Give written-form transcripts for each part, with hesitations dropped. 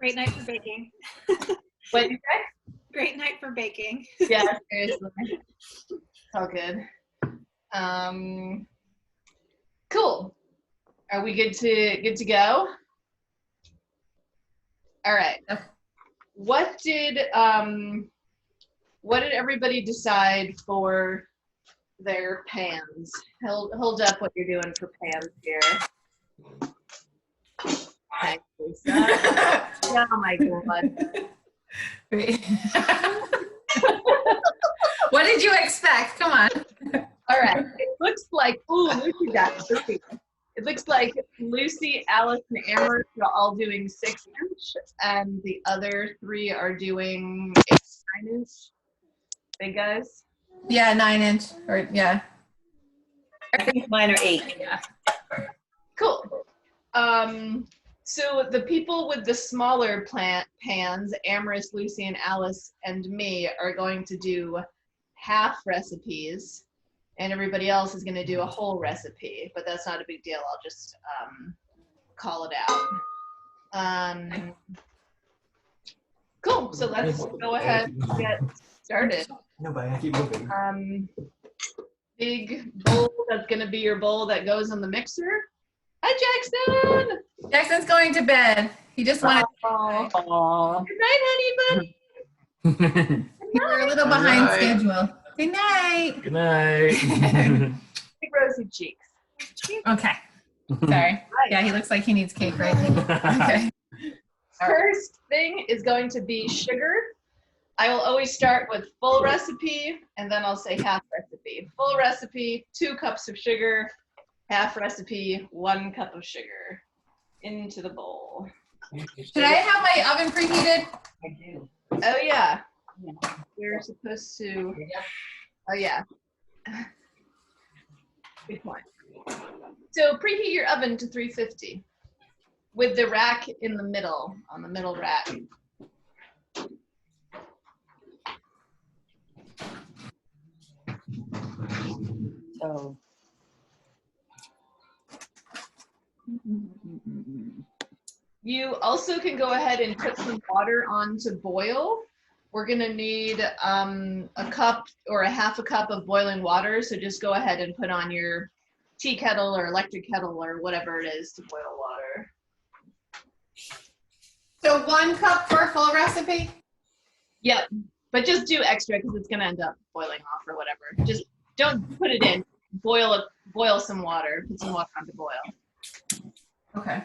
Great night for baking. What did you say? Great night for baking. Yeah, seriously. All good. Cool. Are we good to go? All right. What did everybody decide for their pans? Hold up what you're doing for pans here. Thanks, Lisa. Oh my god. What did you expect? Come on. All right. It looks like Lucy got 3. It looks like Lucy, Alice, and Amber are all doing 6-inch, and the other 3 are doing 9-inch. Big guys. Yeah, 9-inch or yeah. I think mine are 8. Yeah. Cool. So the people with the smaller pans, Amaris, Lucy, and Alice, and me, are going to do half recipes, and everybody else is going to do a whole recipe, but that's not a big deal. I'll just call it out. Cool. So let's go ahead and get started. No, but I keep moving. Big bowl, that's going to be your bowl that goes in the mixer. Hi, Jackson. Jackson's going to bed. He just wanted. Aww. Good night, honey bunny. We're a little behind schedule. Good night. Good night. Big rosy cheeks. Okay. Sorry. Yeah, he looks like he needs cake right now. Okay. First thing is going to be sugar. I will always start with full recipe, and then I'll say half recipe. Full recipe, 2 cups of sugar. Half recipe, 1 cup of sugar. Into the bowl. Should I have my oven preheated? I do. Oh yeah. You're supposed to. Oh yeah. Good point. So preheat your oven to 350 with the rack in the middle, on the middle rack. So. You also can go ahead and put some water on to boil. We're gonna need a cup or a half a cup of boiling water. So just go ahead and put on your tea kettle or electric kettle or whatever it is to boil water. So 1 cup for a full recipe? Yep, but just do extra because it's gonna end up boiling off or whatever. Just don't put it in. Boil some water. Put some water on to boil. Okay.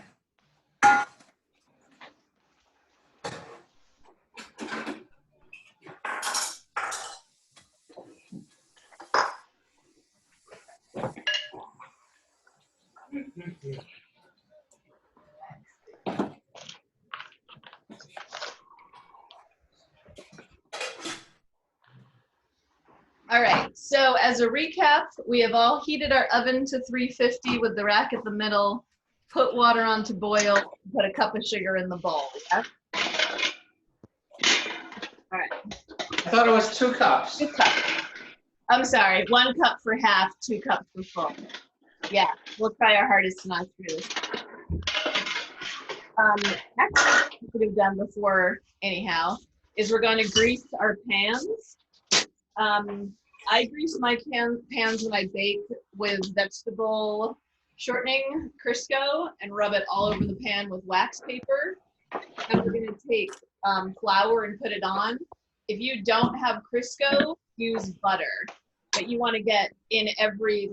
All right, so as a recap, we have all heated our oven to 350 with the rack at the middle, put water on to boil, put a cup of sugar in the bowl. Yeah? All right. I thought it was 2 cups. 2 cups. I'm sorry, 1 cup for half, 2 cups for full. Yeah, we'll try our hardest to not screw this. Next, we could have done before anyhow, is we're going to grease our pans. I grease my pans when I bake with vegetable shortening Crisco and rub it all over the pan with wax paper. And we're going to take flour and put it on. If you don't have Crisco, use butter. But you want to get in every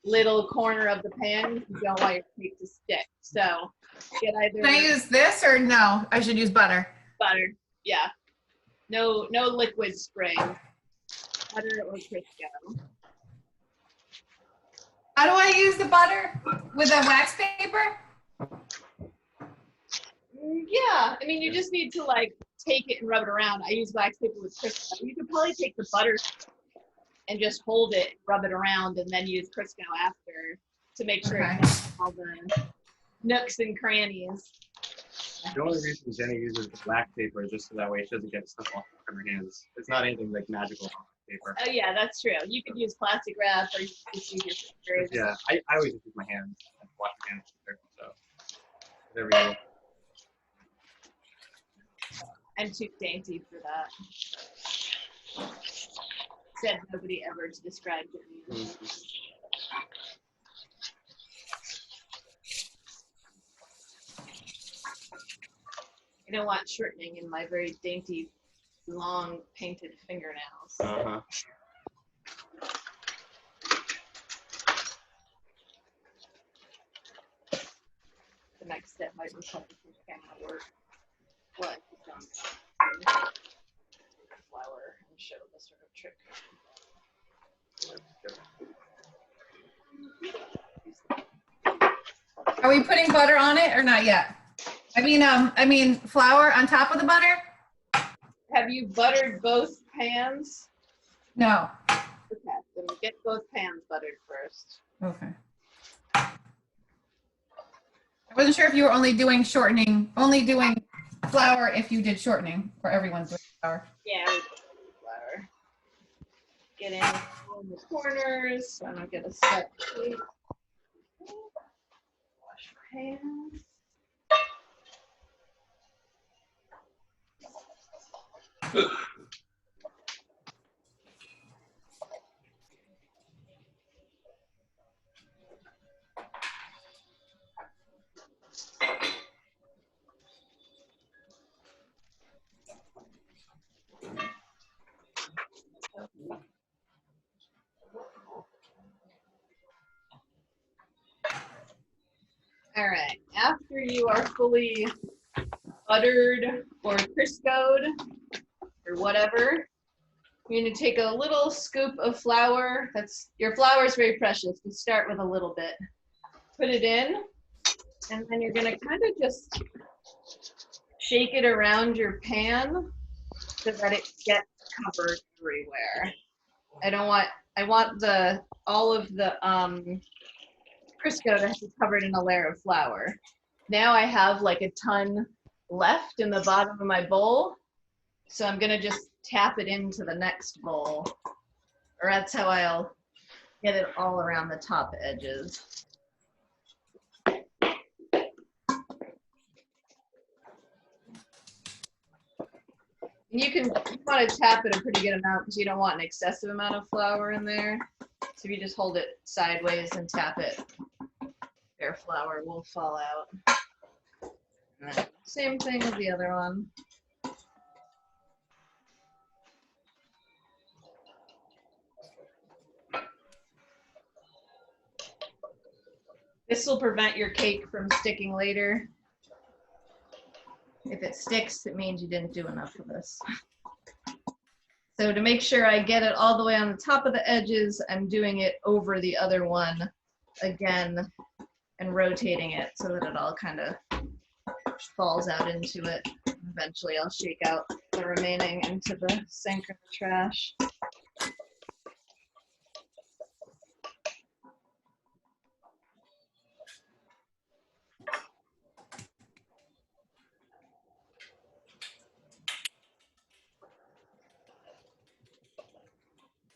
little corner of the pan if you don't want your cake to stick. So get either. Can I use this or no? I should use butter. Butter, yeah. No liquid spray. Butter or Crisco. How do I use the butter? With a wax paper? Yeah, I mean, you just need to take it and rub it around. I use wax paper with Crisco. You could probably take the butter and just hold it, rub it around, and then use Crisco after to make sure it gets all the nooks and crannies. The only reason Jenny uses black paper is just so that way she doesn't get stuff off on her hands. It's not anything magical paper. Oh yeah, that's true. You could use plastic wrap or you could just use your fingers. Yeah, I always just use my hands and wash my hands. So there we go. I'm too dainty for that. Said nobody ever to describe me. I don't want shortening in my very dainty, long, painted fingernails. Uh-huh. The next step might be something from camera work. What? Flower and show this sort of trick. Are we putting butter on it or not yet? I mean flour on top of the butter? Have you buttered both pans? No. Okay, then get both pans buttered first. Okay. I wasn't sure if you were only doing flour if you did shortening, or everyone's doing flour. Yeah, we put flour. Get in all the corners so I don't get a set plate. Wash pans. All right, after you are fully buttered or Criscoed or whatever, you're gonna take a little scoop of flour. Your flour is very precious. You start with a little bit. Put it in, and then you're gonna kind of just shake it around your pan so that it gets covered everywhere. I want all of the Crisco to be covered in a layer of flour. Now I have like a ton left in the bottom of my bowl, so I'm gonna just tap it into the next bowl, or that's how I'll get it all around the top edges. You want to tap it a pretty good amount because you don't want an excessive amount of flour in there. So if you just hold it sideways and tap it, their flour will fall out. And then same thing with the other one. This will prevent your cake from sticking later. If it sticks, it means you didn't do enough of this. So to make sure I get it all the way on the top of the edges, I'm doing it over the other one again and rotating it so that it all kind of falls out into it. Eventually I'll shake out the remaining into the sink or the trash.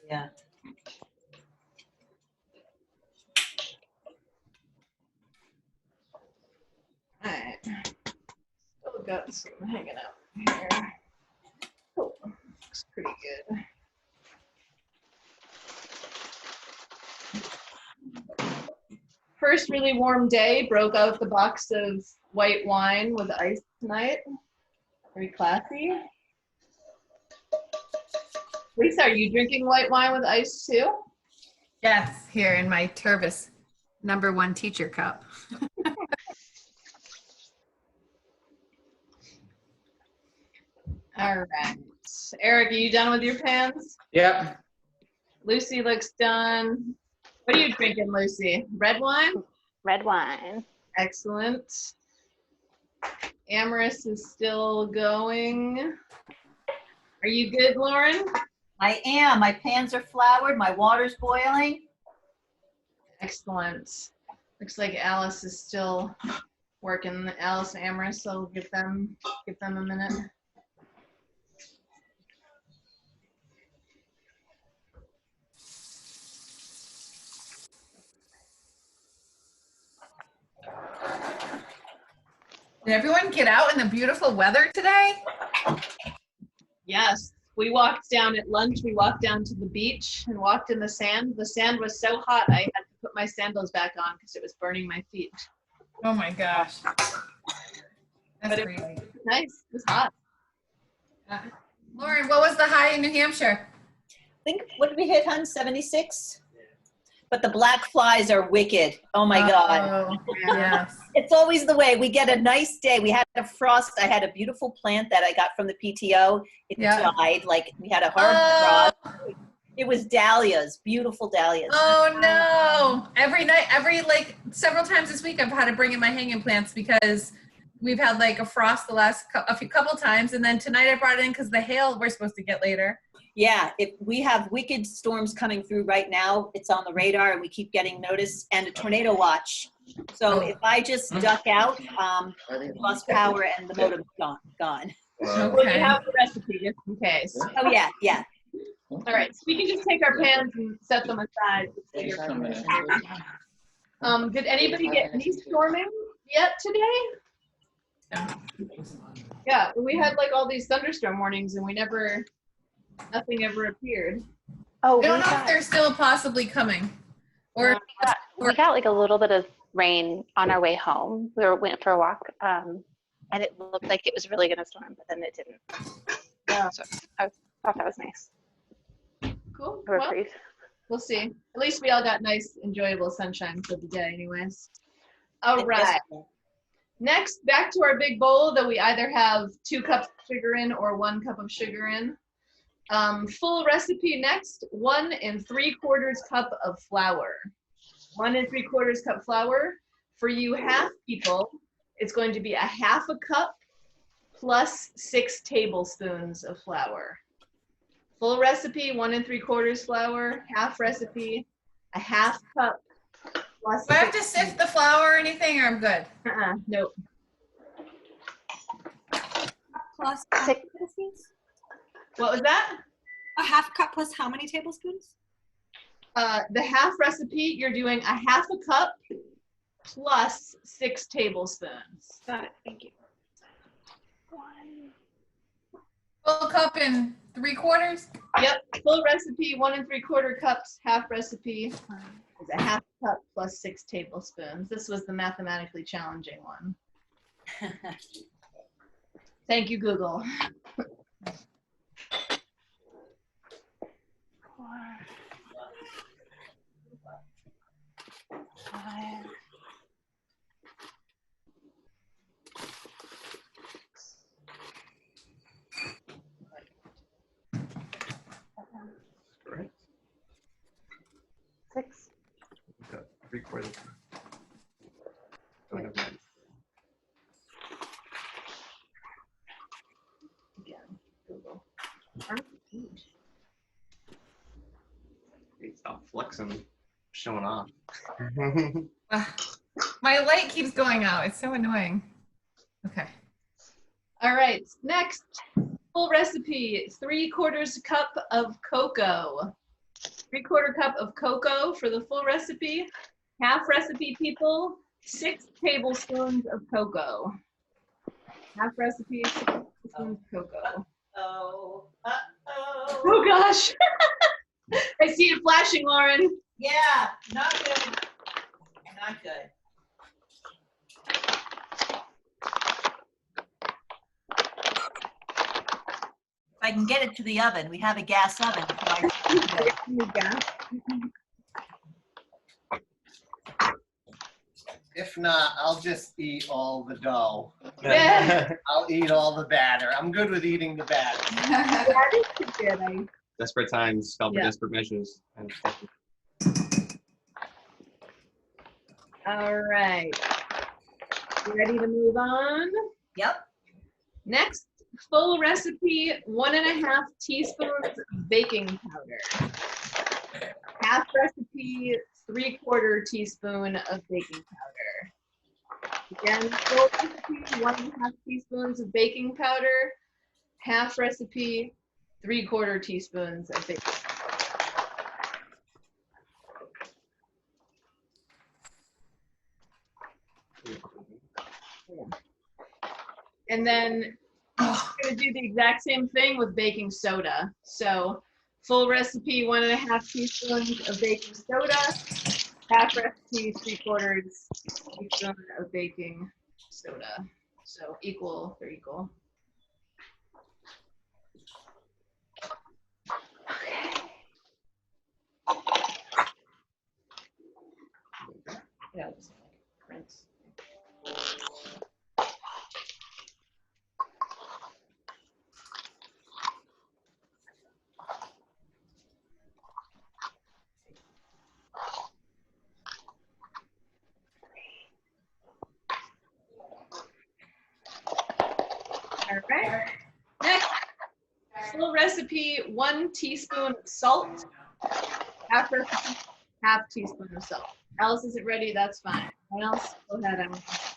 Yeah. All right. Still got some hanging out here. Oh, looks pretty good. First really warm day, broke out the box of white wine with ice tonight. Very classy. Lisa, are you drinking white wine with ice too? Yes, here in my Tervis #1 teacher cup. All right. Eric, are you done with your pans? Yep. Lucy looks done. What are you drinking, Lucy? Red wine? Red wine. Excellent. Amorous is still going. Are you good, Lauren? I am. My pans are floured. My water's boiling. Excellent. Looks like Alice is still working. Alice and Amorous, so I'll give them a minute. Did everyone get out in the beautiful weather today? Yes. We walked down at lunch. We walked down to the beach and walked in the sand. The sand was so hot, I had to put my sandals back on because it was burning my feet. Oh my gosh. That's But it- crazy. Nice. It was hot. Lauren, what was the high in New Hampshire? Think, what did we hit, hun? 76? But the black flies are wicked. Oh my God. Oh, yes. It's always the way. We get a nice day. We had a frost. I had a beautiful plant that I got from the PTO. It Yeah. died. Like, we had a hard Oh, frost. It was dahlias, beautiful dahlias. oh no. Every night, like several times this week, I've had to bring in my hanging plants because we've had like a frost the last couple times. And then tonight I brought it in because the hail we're supposed to get later. Yeah, we have wicked storms coming through right now. It's on the radar and we keep getting notice, and a tornado watch. So if I just duck out, lost power and the modem's gone. Well, you Okay. have the recipe just in case. Oh yeah, yeah. All right, so we can just take our pans and set them aside. Did anybody get any storming yet today? Yeah, we had like all these thunderstorm warnings and nothing ever appeared. Oh, I don't know if they're still possibly coming. Or we got like a little bit of rain on our way home. Went for a walk, and it looked like it was really going to storm, but then it didn't. Yeah. So I thought that was nice. Cool. A Well, reprieve. we'll see. At least we all got nice, enjoyable sunshine for the day anyways. All right. Next, back to our big bowl that we either have 2 cups of sugar in or 1 cup of sugar in. Full recipe next, 1 3/4 cup of flour. 1 3/4 cup flour. For you half people, it's going to be a 1/2 cup plus 6 tablespoons of flour. Full recipe, 1 3/4 flour, half recipe, a 1/2 cup plus. do I have to sift the flour or anything, or I'm good? Nope. Plus Six. tablespoons? What was that? A 1/2 cup plus how many tablespoons? The half recipe, you're doing a 1/2 cup plus 6 tablespoons. Got it. Thank you. Full cup and 3/4? Yep, full recipe, 1 3/4 cups, half recipe is a 1/2 cup plus 6 tablespoons. This was the mathematically challenging one. Thank you, Google. Correct. 6. Got 3/4. Don't have mine. Again, Google. Hey, stop flexing, showing off. My light keeps going out. It's so annoying. Okay. All right, next, full recipe, 3/4 cup of cocoa. 3/4 cup of cocoa for the full recipe. Half recipe, people, 6 tablespoons of cocoa. Half recipe, 6 tablespoons of cocoa. Oh, Oh gosh. I see it flashing, Lauren. yeah, not good. Not good. If I can get it to the oven, we have a gas oven. So If not, I'll just eat all the dough. Yeah. I'll eat all the batter. I'm good with eating the batter. Desperate times call for Yeah. desperate measures. All right. You ready to move on? Yep. Next, full recipe, 1½ teaspoons baking powder. Half recipe, 3/4 teaspoon of baking powder. Again, full recipe, 1½ teaspoons of baking powder. Half recipe, 3/4 teaspoons of baking powder. And then I'm gonna do the exact same thing with baking soda. So full recipe, 1.5 teaspoons of baking soda, half recipe, 3/4 teaspoon of baking soda. So equal for equal. Yeah, just rinse. All right. Next, full recipe, 1 teaspoon of salt, half recipe, half teaspoon of salt. Alice isn't ready, that's fine. Anyone else? Go ahead, Alice.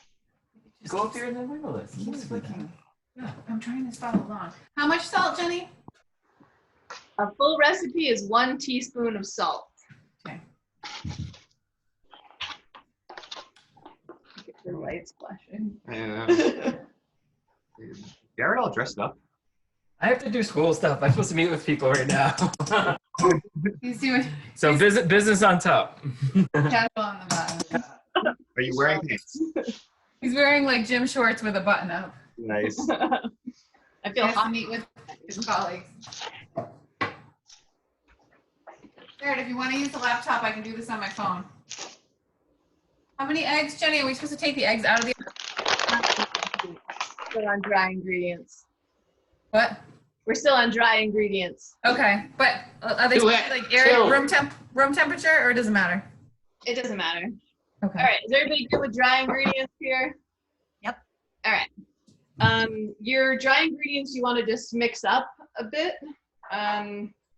Go up there and then wiggle this. Keeps flicking. Yeah, I'm trying to follow along. How much salt, Jenny? A full recipe is 1 teaspoon of salt. Okay. Get the lights flashing. Yeah. Garrett all dressed up. I have to do school stuff. I'm supposed to meet with people right now. He's doing So business on top. casual on the bottom. Are you wearing pants? He's wearing like gym shorts with a button up. Nice. I He feel has to hot. meet with his colleagues. Jared, if you want to use the laptop, I can do this on my phone. How many eggs, Jenny? Are we supposed to take the eggs out of the? Still on dry ingredients. What? We're still on dry ingredients. Okay, but are they Do supposed to it. be, like area Chill. room temperature, or does it matter? It doesn't matter. Okay. All right, is everybody good with dry ingredients here? Yep. All right. Your dry ingredients you want to just mix up a bit.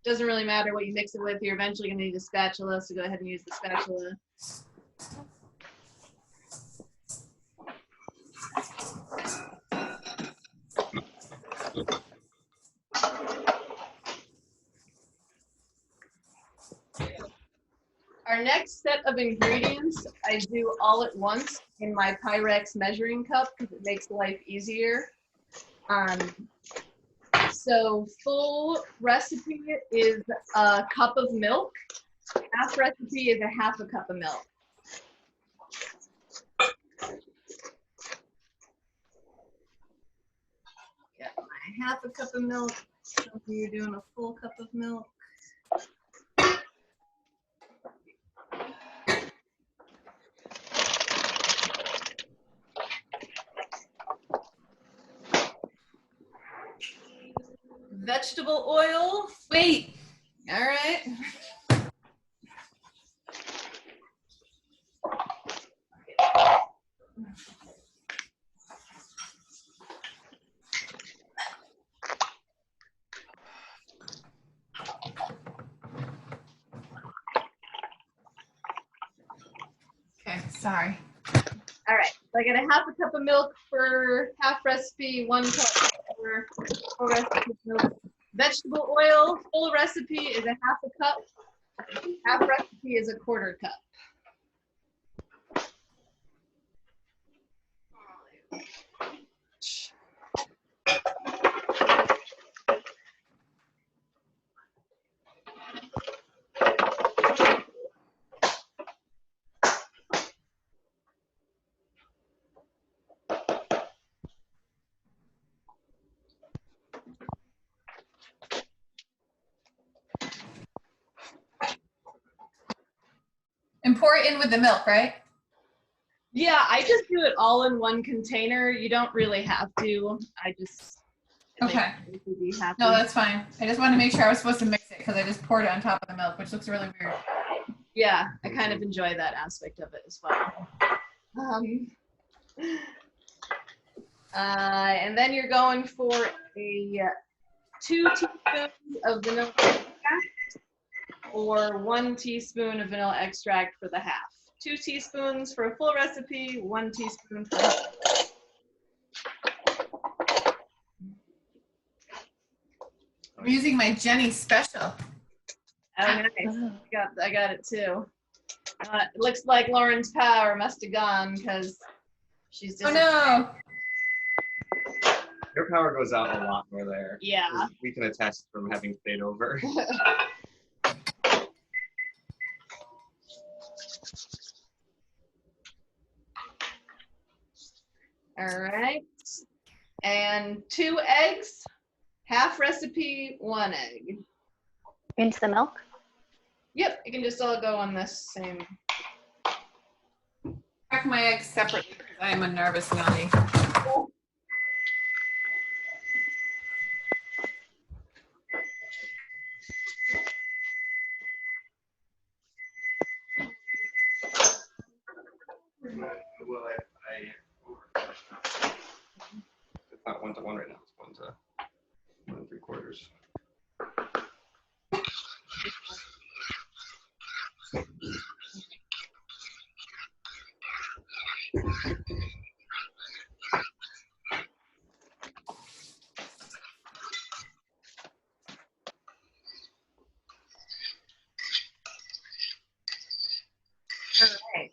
Doesn't really matter what you mix it with. You're eventually going to need a spatula, so go ahead and use the spatula. Our next set of ingredients, I do all at once in my Pyrex measuring cup because it makes life easier. So full recipe is a cup of milk. Half recipe is a 1/2 cup of milk. Got my 1/2 cup of milk. So you're doing a full cup of milk. Vegetable oil. Wait. All right. Okay, sorry. All right. So I got a 1/2 cup of milk for half recipe, 1 cup for full recipe milk. Vegetable oil, full recipe is a 1/2 cup. Half recipe is a 1/4 cup. And pour it in with the milk, right? Yeah, I just do it all in one container. You don't really have to. I just. it makes Okay. me be happy. No, that's fine. I just wanted to make sure I was supposed to mix it because I just poured it on top of the milk, which looks really weird. Yeah, I kind of enjoy that aspect of it as well. And then you're going for a 2 teaspoons of vanilla extract or 1 teaspoon of vanilla extract for the half. 2 teaspoons for a full recipe, 1 teaspoon for half. I'm using my Jenny special. Oh, nice. I got it too. It looks like Lauren's power must have gone because she's just. Oh no. Your power goes out a lot more there. Yeah. We can attest from having stayed over. All right. And 2 eggs, half recipe, 1 egg. Into the milk. Yep, you can just all go on this same. Crack my eggs separately because I am a nervous Nelly. Well, it's not 1-to-1 right now. It's 1-to-1 3/4. All right.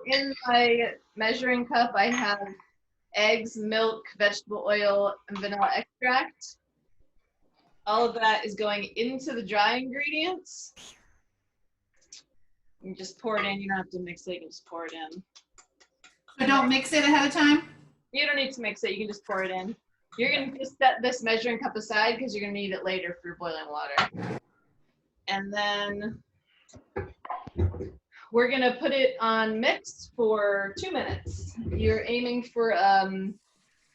In my measuring cup, I have eggs, milk, vegetable oil, and vanilla extract. All of that is going into the dry ingredients. You just pour it in. You don't have to mix it. You can just pour it in. So don't mix it ahead of time? You don't need to mix it. You can just pour it in. You're going to just set this measuring cup aside because you're going to need it later for boiling water. And then we're going to put it on mix for 2 minutes. You're aiming for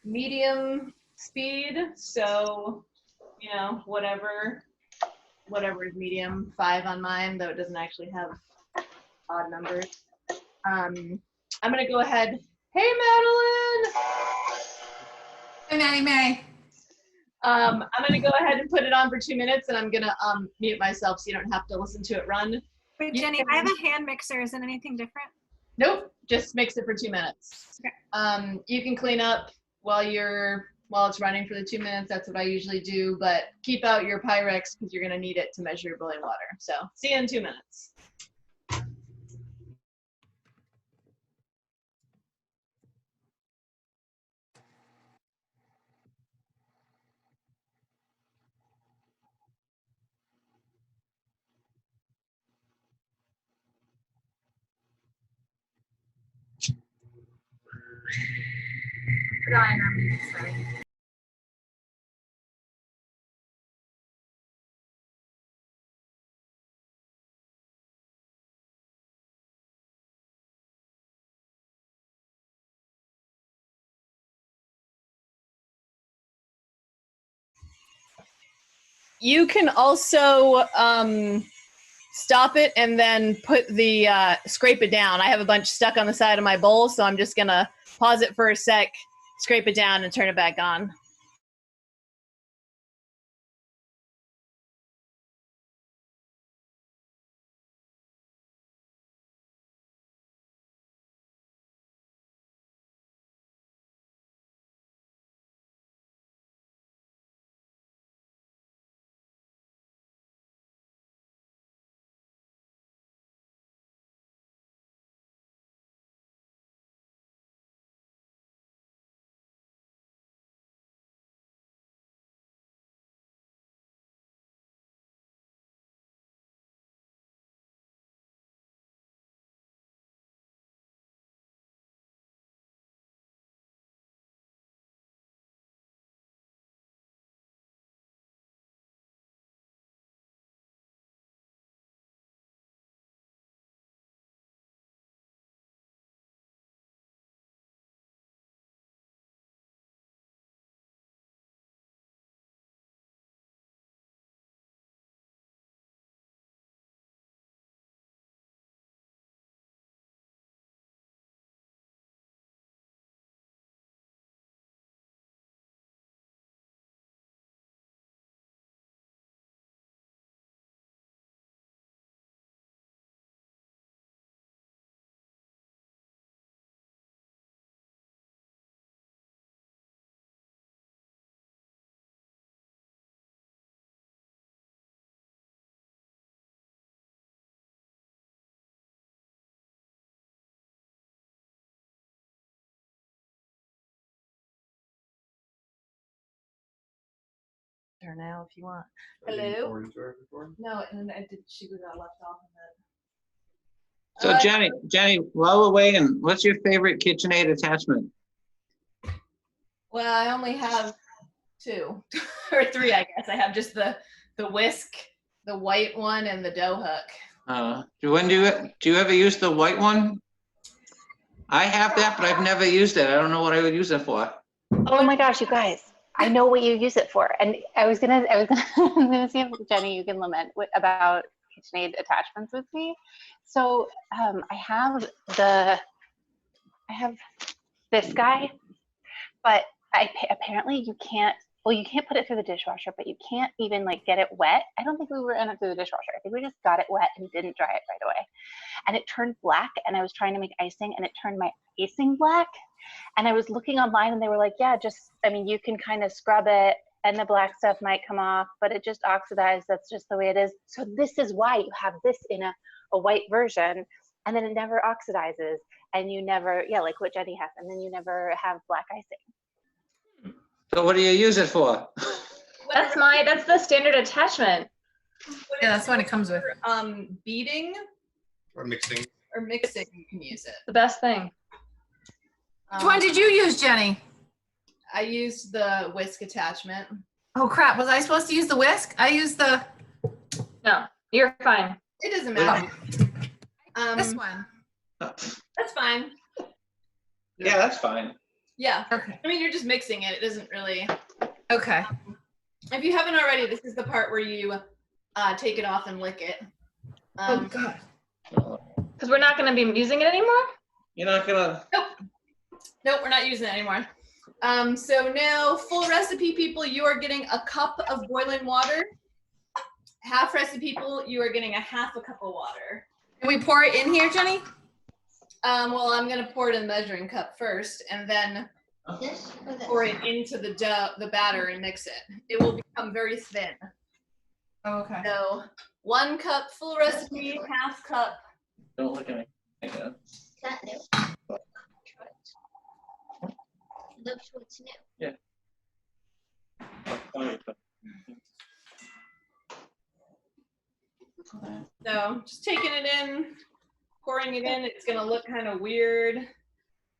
medium speed. So, you know, whatever is medium, 5 on mine, though it doesn't actually have odd numbers. I'm going to go ahead. Hey, Madeline! Hey, Maddie May. I'm going to go ahead and put it on for 2 minutes, and I'm going to mute myself so you don't have to listen to it run. Wait, You Jenny, can- I have a hand mixer. Is it anything different? Nope, just mix it for 2 minutes. Okay. You can clean up while it's running for the 2 minutes. That's what I usually do, but keep out your Pyrex because you're going to need it to measure your boiling water. So see you in 2 minutes. You can also stop it and then put the scrape it down. I have a bunch stuck on the side of my bowl, so I'm just gonna pause it for a sec, scrape it down, and turn it back on. her now if you want. Hello? No, and then she got left off of it. So Jenny, while we're waiting, what's your favorite KitchenAid attachment? Well, I only have 2 or 3, I guess. I have just the whisk, the white one, and the dough hook. Do you ever use the white one? I have that, but I've never used it. I don't know what I would use it for. Oh my gosh, you guys, I know what you use it for. And I'm gonna see if Jenny, you can lament about KitchenAid attachments with me. So I have this guy, but apparently you can't put it through the dishwasher, but you can't even like get it wet. I don't think we were in it through the dishwasher. I think we just got it wet and didn't dry it right away. And it turned black, and I was trying to make icing and it turned my icing black. And I was looking online and they were like, yeah, you can kind of scrub it and the black stuff might come off, but it just oxidized. That's just the way it is. So this is why you have this in a white version, and then it never oxidizes, and you never, like what Jenny has, and then you never have black icing. So what do you use it for? That's the standard attachment. Yeah, that's what it comes with. Beating Or mixing. you can use it. The best thing. Which one did you use, Jenny? I used the whisk attachment. Oh crap, was I supposed to use the whisk? I used the, No, you're fine. It doesn't matter. this one. That's fine. Yeah, that's fine. Yeah. Okay. I mean, you're just mixing it. It doesn't really. Okay. If you haven't already, this is the part where you take it off and lick it. Oh God. Because we're not going to be using it anymore? You're not gonna. Nope, we're not using it anymore. So now, full recipe people, you are getting a cup of boiling water. Half recipe people, you are getting a half a cup of water. Can we pour it in here, Jenny? Well, I'm gonna pour it in the measuring cup first, and then pour it into the dough, the batter, and mix it. It will become very thin. Oh, okay. So 1 cup full recipe, half cup. Don't look at me. Like that. That new. Looks what's new. So just taking it in, pouring it in, it's gonna look kind of weird.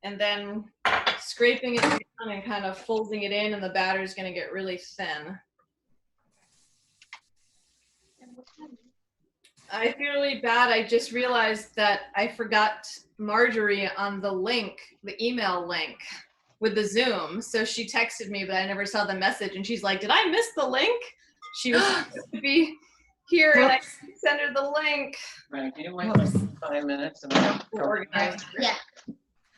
And then scraping it down and kind of folding it in, and the batter is gonna get really thin. I feel really bad. I just realized that I forgot Marjorie on the link, the email link with the Zoom. So she texted me, but I never saw the message. And she's like, did I miss the link? She was supposed to be here and I sent her the link. Right, can you wait like 5 minutes? And then We're organized. Yeah.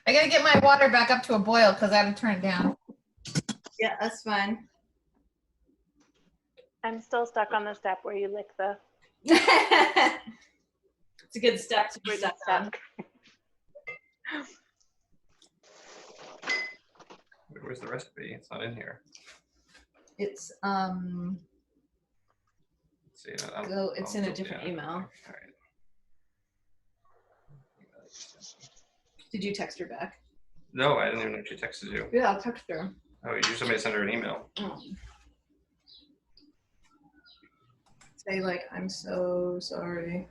I gotta get my water back up to a boil because I had to turn it down. Yeah, that's fine. I'm still stuck on the step where you lick the It's a good step to be step. done. Where's the recipe? It's not in here. It's Let's see, it's in a different email. All right. Did you text her back? No, I didn't even know she texted you. Yeah, I'll text her. Oh, you somebody sent her an email. Oh. Say like, I'm so sorry.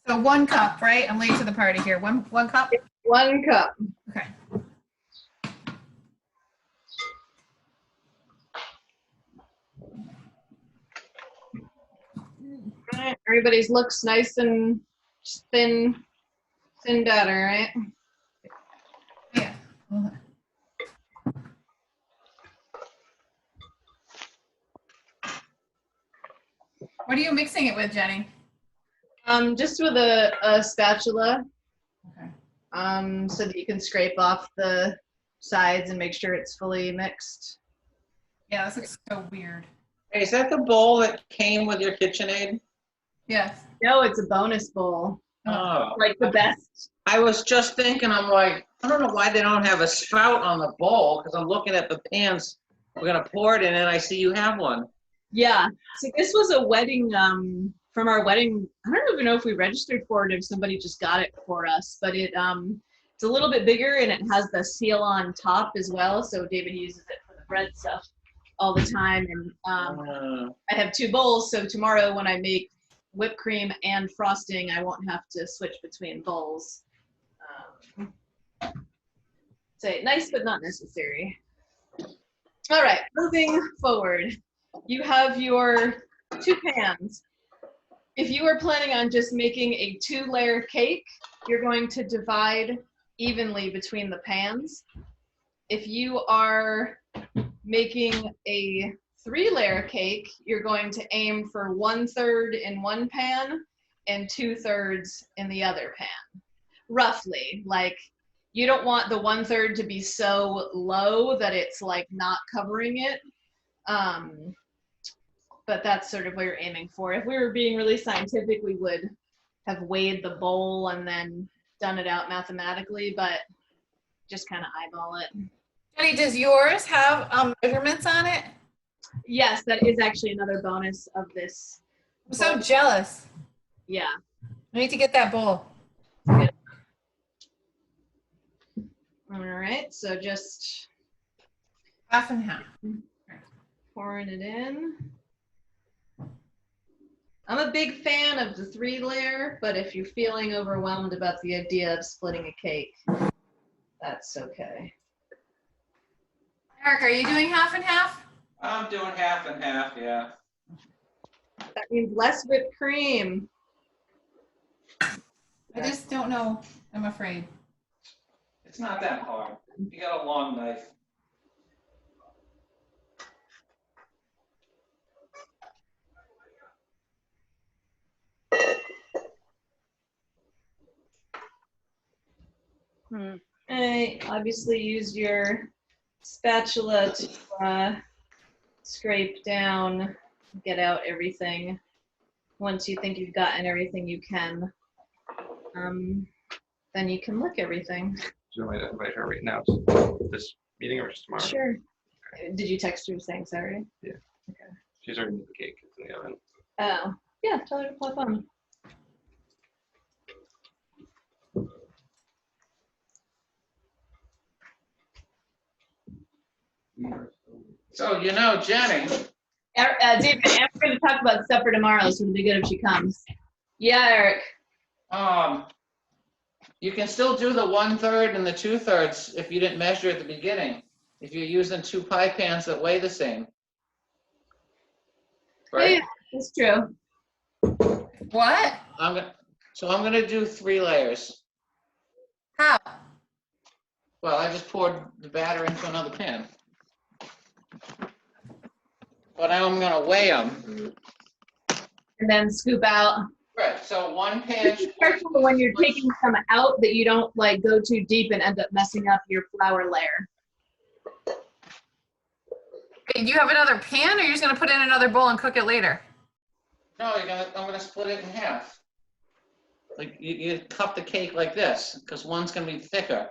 So 1 cup, right? I'm late to the party here. One cup? 1 cup. Okay. All right, everybody's looks nice and thin batter, right? Yeah. What are you mixing it with, Jenny? Just with a spatula. Okay. So that you can scrape off the sides and make sure it's fully mixed. Yeah, this looks so weird. Hey, is that the bowl that came with your KitchenAid? Yes. No, it's a bonus bowl. Oh. Like the best. I was just thinking, I'm like, I don't know why they don't have a spout on the bowl, because I'm looking at the pans we're gonna pour it in, and I see you have one. Yeah. So this was a wedding, from our wedding. I don't even know if we registered for it, if somebody just got it for us, but It's a little bit bigger and it has the seal on top as well. So David uses it for the bread stuff all the time. And I have 2 bowls. So tomorrow when I make whipped cream and frosting, I won't have to switch between bowls. Say nice, but not necessary. All right, moving forward. You have your 2 pans. If you are planning on just making a 2-layer cake, you're going to divide evenly between the pans. If you are making a 3-layer cake, you're going to aim for 1/3 in one pan and 2/3 in the other pan. Roughly, like you don't want the 1/3 to be so low that it's like not covering it. But that's sort of what you're aiming for. If we were being really scientific, we would have weighed the bowl and then done it out mathematically, but just kind of eyeball it. Jenny, does yours have measurements on it? Yes, that is actually another bonus of this. I'm so jealous. Yeah. I need to get that bowl. Good. All right, so just half and half. Pouring it in. I'm a big fan of the 3-layer, but if you're feeling overwhelmed about the idea of splitting a cake, that's okay. Eric, are you doing half and half? I'm doing half and half, yeah. That means less whipped cream. I just don't know. I'm afraid. It's not that hard. You got a long knife. I obviously used your spatula to scrape down, get out everything. Once you think you've gotten everything you can, then you can lick everything. Do you want me to invite her right now to this meeting or just tomorrow? Sure. Did you text her saying sorry? Yeah. Okay. She's already made the cake. It's in the oven. Oh, yeah, tell her to pop on. So, you know, Jenny. David, I'm going to talk about supper tomorrow, so it'll be good if she comes. Yeah, Eric. You can still do the 1/3 and the 2/3 if you didn't measure at the beginning. If you're using 2 pie pans that weigh the same. Right? Yeah, that's true. What? I'm gonna do 3 layers. How? Well, I just poured the batter into another pan. But I'm gonna weigh them. And then scoop out. Right, so 1 pan. Be careful when you're taking some out that you don't like go too deep and end up messing up your flour layer. Wait, do you have another pan, or you're just gonna put it in another bowl and cook it later? No, I'm gonna split it in half. Like you cup the cake like this, because one's gonna be thicker.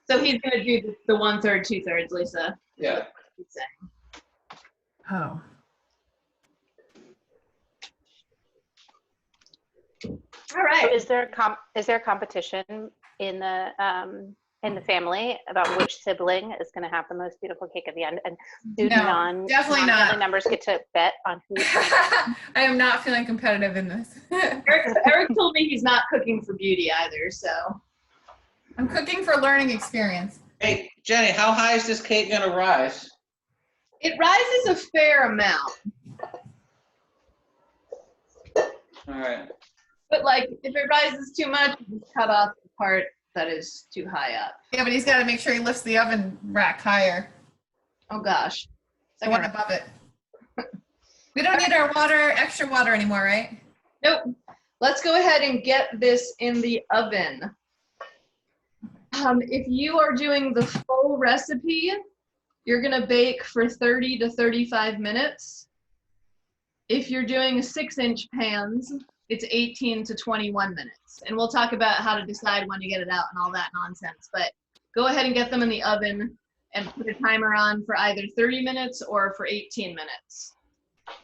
So he's gonna do the 1/3, 2/3, Lisa. Yeah. He's saying. Oh. All right. Is there a competition in the family about which sibling is going to have the most beautiful cake at the end? And do definitely not. non-family members get to bet on who? I am not feeling competitive in this. Eric told me he's not cooking for beauty either, so. I'm cooking for learning experience. Hey, Jenny, how high is this cake gonna rise? It rises a fair amount. All right. But like, if it rises too much, you just cut off the part that is too high up. Yeah, but he's got to make sure he lifts the oven rack higher. Oh gosh. The one above it. We don't need our extra water anymore, right? Nope. Let's go ahead and get this in the oven. If you are doing the full recipe, you're gonna bake for 30 to 35 minutes. If you're doing 6-inch pans, it's 18 to 21 minutes. And we'll talk about how to decide when to get it out and all that nonsense. But go ahead and get them in the oven and put a timer on for either 30 minutes or for 18 minutes.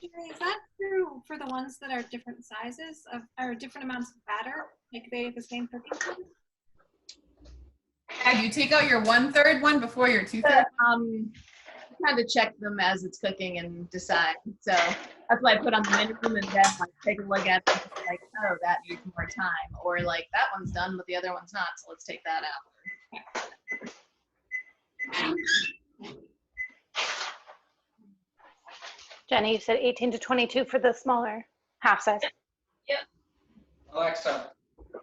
Is that true for the ones that are different sizes or different amounts of batter? Like they have the same cooking time? Yeah, do you take out your 1/3 one before your 2/3? Kind of check them as it's cooking and decide. So that's why I put on the minimum and then like take a look at it and just like, oh, that needs more time. Or like that one's done, but the other one's not. So let's take that out. Jenny, you said 18 to 22 for the smaller half size. Alexa,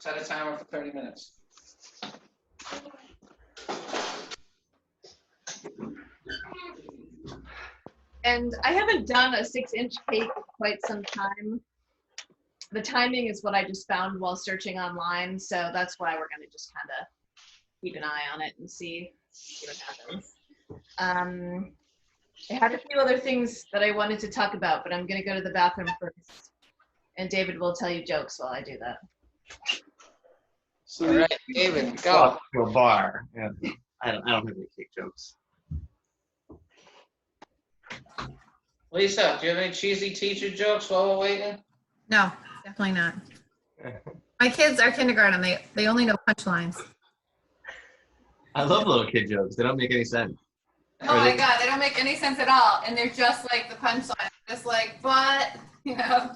set a timer for 30 minutes. And I haven't done a 6-inch cake in quite some time. The timing is what I just found while searching online. So that's why we're going to just kind of keep an eye on it and see what happens. I had a few other things that I wanted to talk about, but I'm going to go to the bathroom first. And David will tell you jokes while I do that. So All right, David, go. To a bar. Yeah. I don't have any cake jokes. Lisa, do you have any cheesy teacher jokes while we're waiting? No, definitely not. My kids are kindergarten. They only know punchlines. I love little kid jokes. They don't make any sense. Oh my God, they don't make any sense at all. And they're just like the punchline. Just like, but, you know,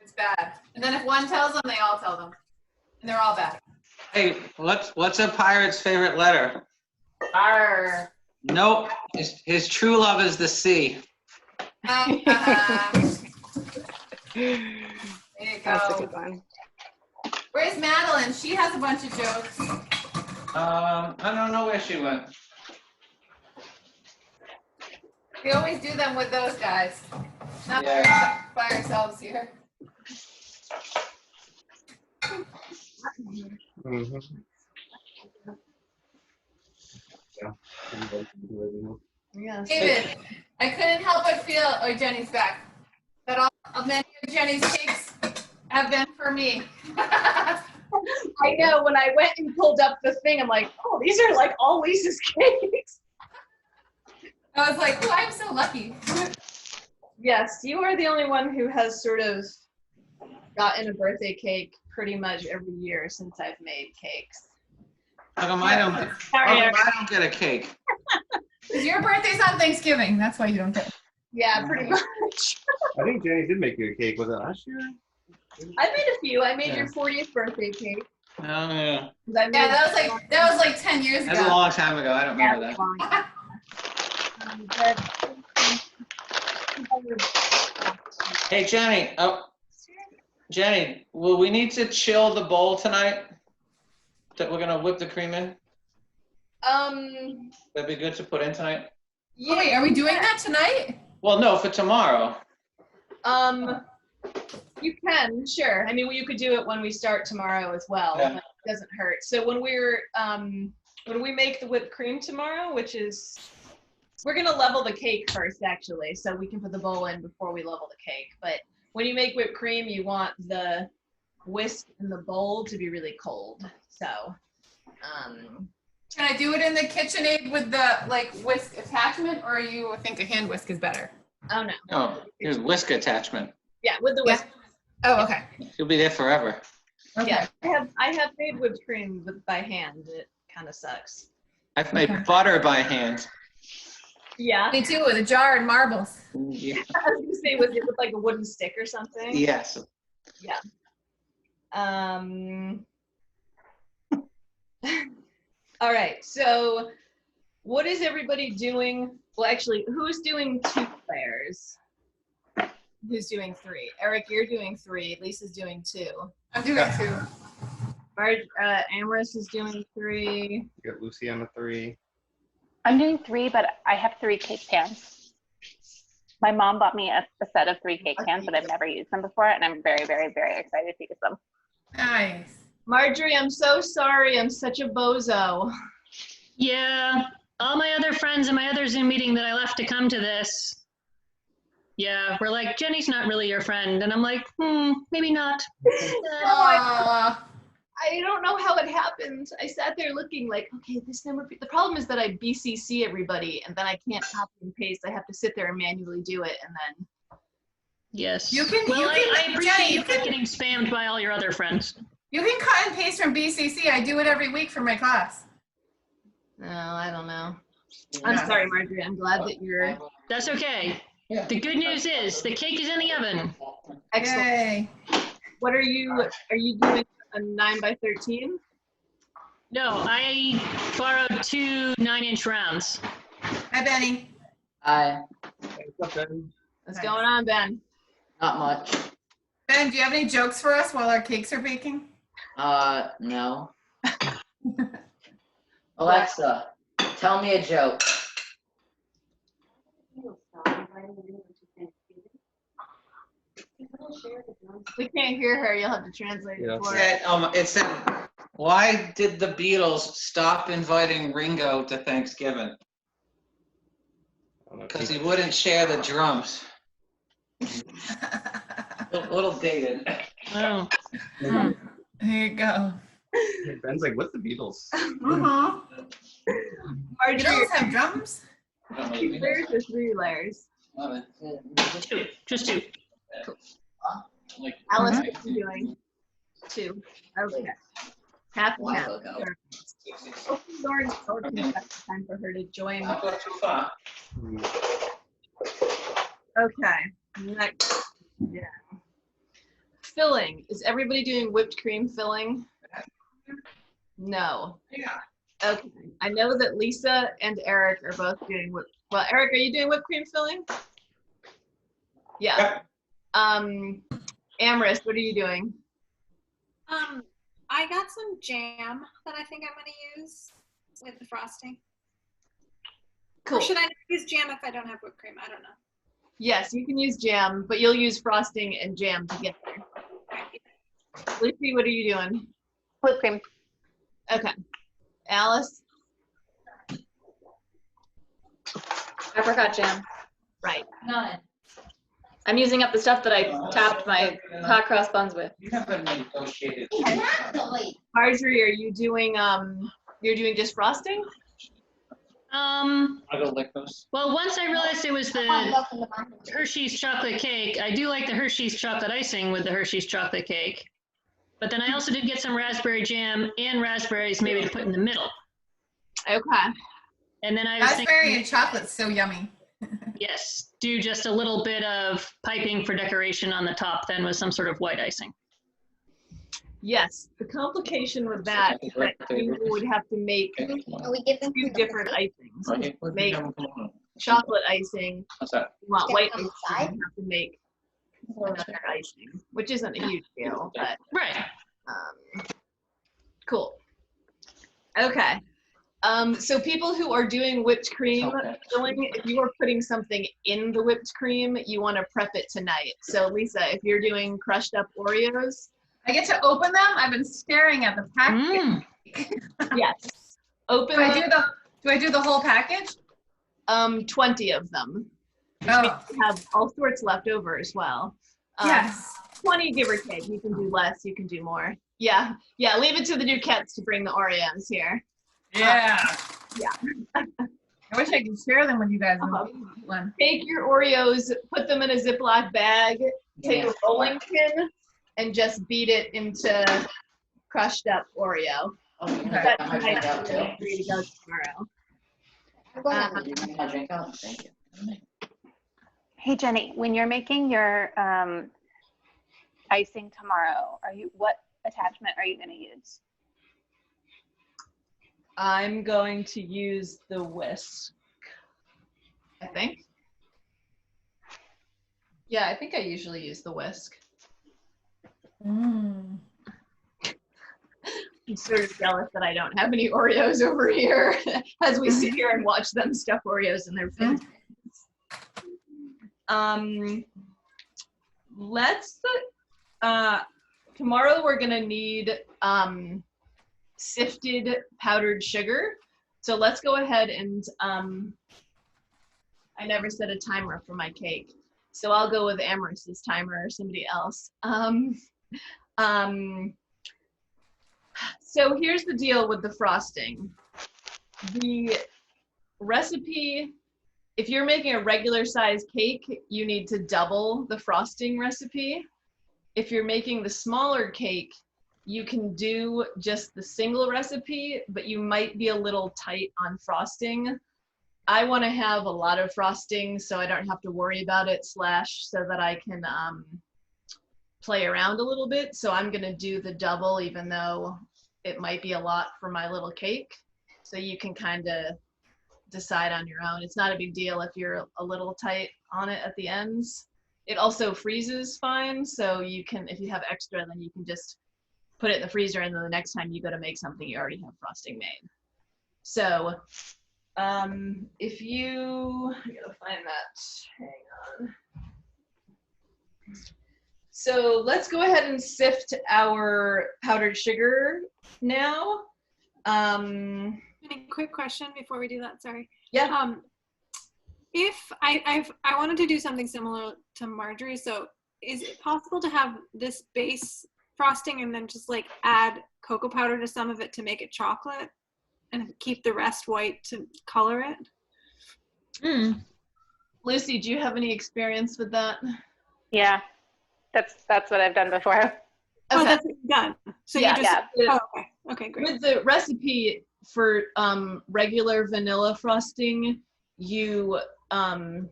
it's bad. And then if one tells them, they all tell them. And they're all bad. Hey, what's a pirate's favorite letter? Arr. Nope. His true love is the sea. There you That's a go. good one. Where's Madeline? She has a bunch of jokes. I don't know where she went. We always do them with those guys. Not Yeah. by ourselves here. Mm-hmm. Yes. David, I couldn't help but feel, oh, Jenny's back, that all of many of Jenny's cakes have been for me. I know, when I went and pulled up the thing, I'm like, oh, these are like all Lisa's cakes. I was like, oh, I'm so lucky. Yes, you are the only one who has sort of gotten a birthday cake pretty much every year since I've made cakes. How come I don't get a cake? Because your birthday's on Thanksgiving. That's why you don't get it. Yeah, pretty much. I think Jenny did make you a cake. Was it last year? I made a few. I made Yeah. your 40th birthday cake. Oh, yeah. I made Yeah, that was like 10 years ago. That's a long time ago. I don't remember that. Hey, Jenny. Oh, Jenny, will we need to chill the bowl tonight? That we're gonna whip the cream in? That'd be good to put in tonight. Oh, wait, are we doing that tonight? Well, no, for tomorrow. You can, sure. I mean, you could do it when we start tomorrow as well. Yeah. But it doesn't hurt. So when we make the whipped cream tomorrow, which is, we're gonna level the cake first, actually, so we can put the bowl in before we level the cake. But when you make whipped cream, you want the whisk in the bowl to be really cold. So, Can I do it in the KitchenAid with the like whisk attachment, or you think a hand whisk is better? oh no. Oh, here's whisk attachment. Yeah, with the whisk. Oh, okay. You'll be there forever. Okay. Yeah, I have made whipped cream by hand. It kind of sucks. I've made butter by hand. Yeah. Me too, with a jar and marbles. Yeah. I was gonna say, was it with like a wooden stick or something? Yes. Yeah. All right. So, what is everybody doing? Well, actually, who's doing 2 players? Who's doing 3? Eric, you're doing 3. Lisa's doing 2. I'm doing 2. Amorous is doing 3. You got Lucy on the 3. I'm doing 3, but I have 3 cake pans. My mom bought me a set of 3 cake pans, but I've never used them before, and I'm very, very, very excited to use them. Nice. Marjorie, I'm so sorry. I'm such a bozo. Yeah, all my other friends in my other Zoom meeting that I left to come to this, yeah, we're like, Jenny's not really your friend. And I'm like, maybe not. I don't know how it happened. I sat there looking like, okay, this number. The problem is that I BCC everybody, and then I can't copy and paste. I have to sit there and manually do it, and then. Yes. You can. Well, You can. I appreciate Jenny, you getting spammed by all your other friends. You can cut and paste from BCC. I do it every week for my class. No, I don't know. I'm sorry, Marjorie. I'm glad that you're. That's okay. The good news is the cake is in the oven. Excellent. Yay. What are you doing a 9x13? No, I borrowed 2 9-inch rounds. Hi, Benny. Hi. What's up, Ben? What's going on, Ben? Not much. Ben, do you have any jokes for us while our cakes are baking? No. Alexa, tell me a joke. We can't hear her. You'll have to translate Yeah. it for us. It said, why did the Beatles stop inviting Ringo to Thanksgiving? I don't know. Because he wouldn't share the drums. A little dated. Oh. There you go. Ben's like, what's the Beatles? Uh-huh. Marjorie, Beatles have drums? 2 layers or 3 layers? Just 2. Alice, what are you doing? 2. Okay. Half and half. Hopefully Lauren's talking about the time for her to join. Not go too far. Okay. Next. Yeah. Filling. Is everybody doing whipped cream filling? No. Yeah. Okay. I know that Lisa and Eric are both doing well, Eric, are you doing whipped cream filling? Yeah. Amorous, what are you doing? I got some jam that I think I'm gonna use with the frosting. Cool. Or should I use jam if I don't have whipped cream? I don't know. Yes, you can use jam, but you'll use frosting and jam together. Lucy, what are you doing? Whipped cream. Okay. Alice? Apricot jam. Right. None. I'm using up the stuff that I topped my hot cross buns with. You haven't negotiated. Marjorie, are you doing you're doing just frosting? I go lick those. Well, once I realized it was the Hershey's chocolate cake, I do like the Hershey's chocolate icing with the Hershey's chocolate cake. But then I also did get some raspberry jam and raspberries maybe to put in the middle. Okay. And then I was Raspberry thinking, and chocolate's so yummy. yes, do just a little bit of piping for decoration on the top then with some sort of white icing. Yes. The complication with that is that you would have to make two different icings. Make chocolate icing. What's that? You want white icing, you have to make another icing, which isn't a huge deal, but Right. cool. Okay. So people who are doing whipped cream filling, if you are putting something in the whipped cream, you want to prep it tonight. So Lisa, if you're doing crushed up Oreos, I get to open them. I've been staring at the package. yes, open. Do them. I do the whole package? 20 of them. Which means you have all sorts left over as well. Yes. 20 give or take. You can do less. You can do more. Yeah. Yeah. Leave it to the Duquettes to bring the Oreos here. Yeah. Yeah. I wish I could share them with you guys. Take your Oreos, put them in a Ziploc bag, take a rolling pin, and just beat it into crushed up Oreo. That's nice for you to go tomorrow. Thank you. Hey Jenny, when you're making your icing tomorrow, what attachment are you going to use? I'm going to use the whisk, I think. Yeah, I think I usually use the whisk. I'm sort of jealous that I don't have any Oreos over here as we sit here and watch them stuff Oreos in their faces. Tomorrow we're gonna need sifted powdered sugar. So let's go ahead and, I never set a timer for my cake. So I'll go with Amorous's timer or somebody else. So here's the deal with the frosting. The recipe, if you're making a regular size cake, you need to double the frosting recipe. If you're making the smaller cake, you can do just the single recipe, but you might be a little tight on frosting. I want to have a lot of frosting so I don't have to worry about it, slash so that I can play around a little bit. So I'm going to do the double, even though it might be a lot for my little cake. So you can kind of decide on your own. It's not a big deal if you're a little tight on it at the ends. It also freezes fine, so you can, if you have extra, then you can just put it in the freezer, and then the next time you go to make something, you already have frosting made. So if you, I gotta find that, hang on. So let's go ahead and sift our powdered sugar now. Any quick question before we do that, sorry. Yeah. If I wanted to do something similar to Marjorie, so is it possible to have this base frosting and then just like add cocoa powder to some of it to make it chocolate and keep the rest white to color it? Lucy, do you have any experience with that? Yeah, that's what I've done before. Okay. Oh, that's what you've done. So Yeah, you just, yeah. oh, okay. Okay, great. With the recipe for regular vanilla frosting, you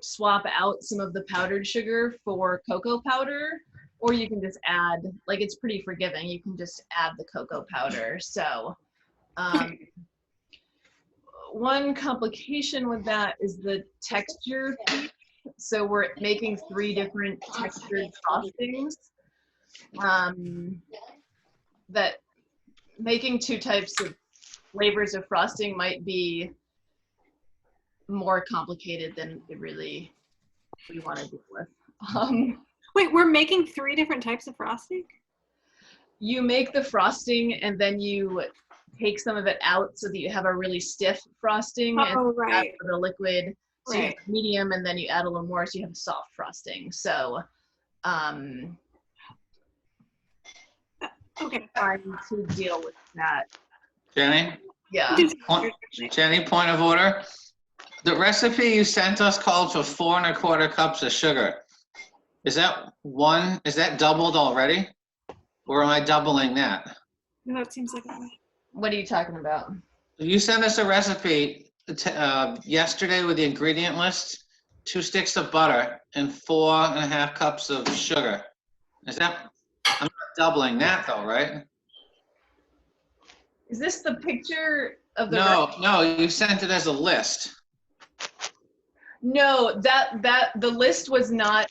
swap out some of the powdered sugar for cocoa powder, or you can just add, like, it's pretty forgiving. You can just add the cocoa powder. So one complication with that is the texture piece. So we're making 3 different textured frostings. That making 2 types of flavors of frosting might be more complicated than we want to deal with. Wait, we're making 3 different types of frosting? You make the frosting and then you take some of it out so that you have a really stiff frosting, and right. add the liquid. So you Right. have medium, and then you add a little more, so you have a soft frosting. So okay, trying to deal with that. Jenny? Yeah. Jenny, point of order. The recipe you sent us called for 4 1/4 cups of sugar. Is that doubled already? Or am I doubling that? No, that seems like a What are you talking about? You sent us a recipe yesterday with the ingredient list, 2 sticks of butter and 4 1/2 cups of sugar. I'm not doubling that though, right? Is this the picture of the No, you sent it as a list. No, that the list was not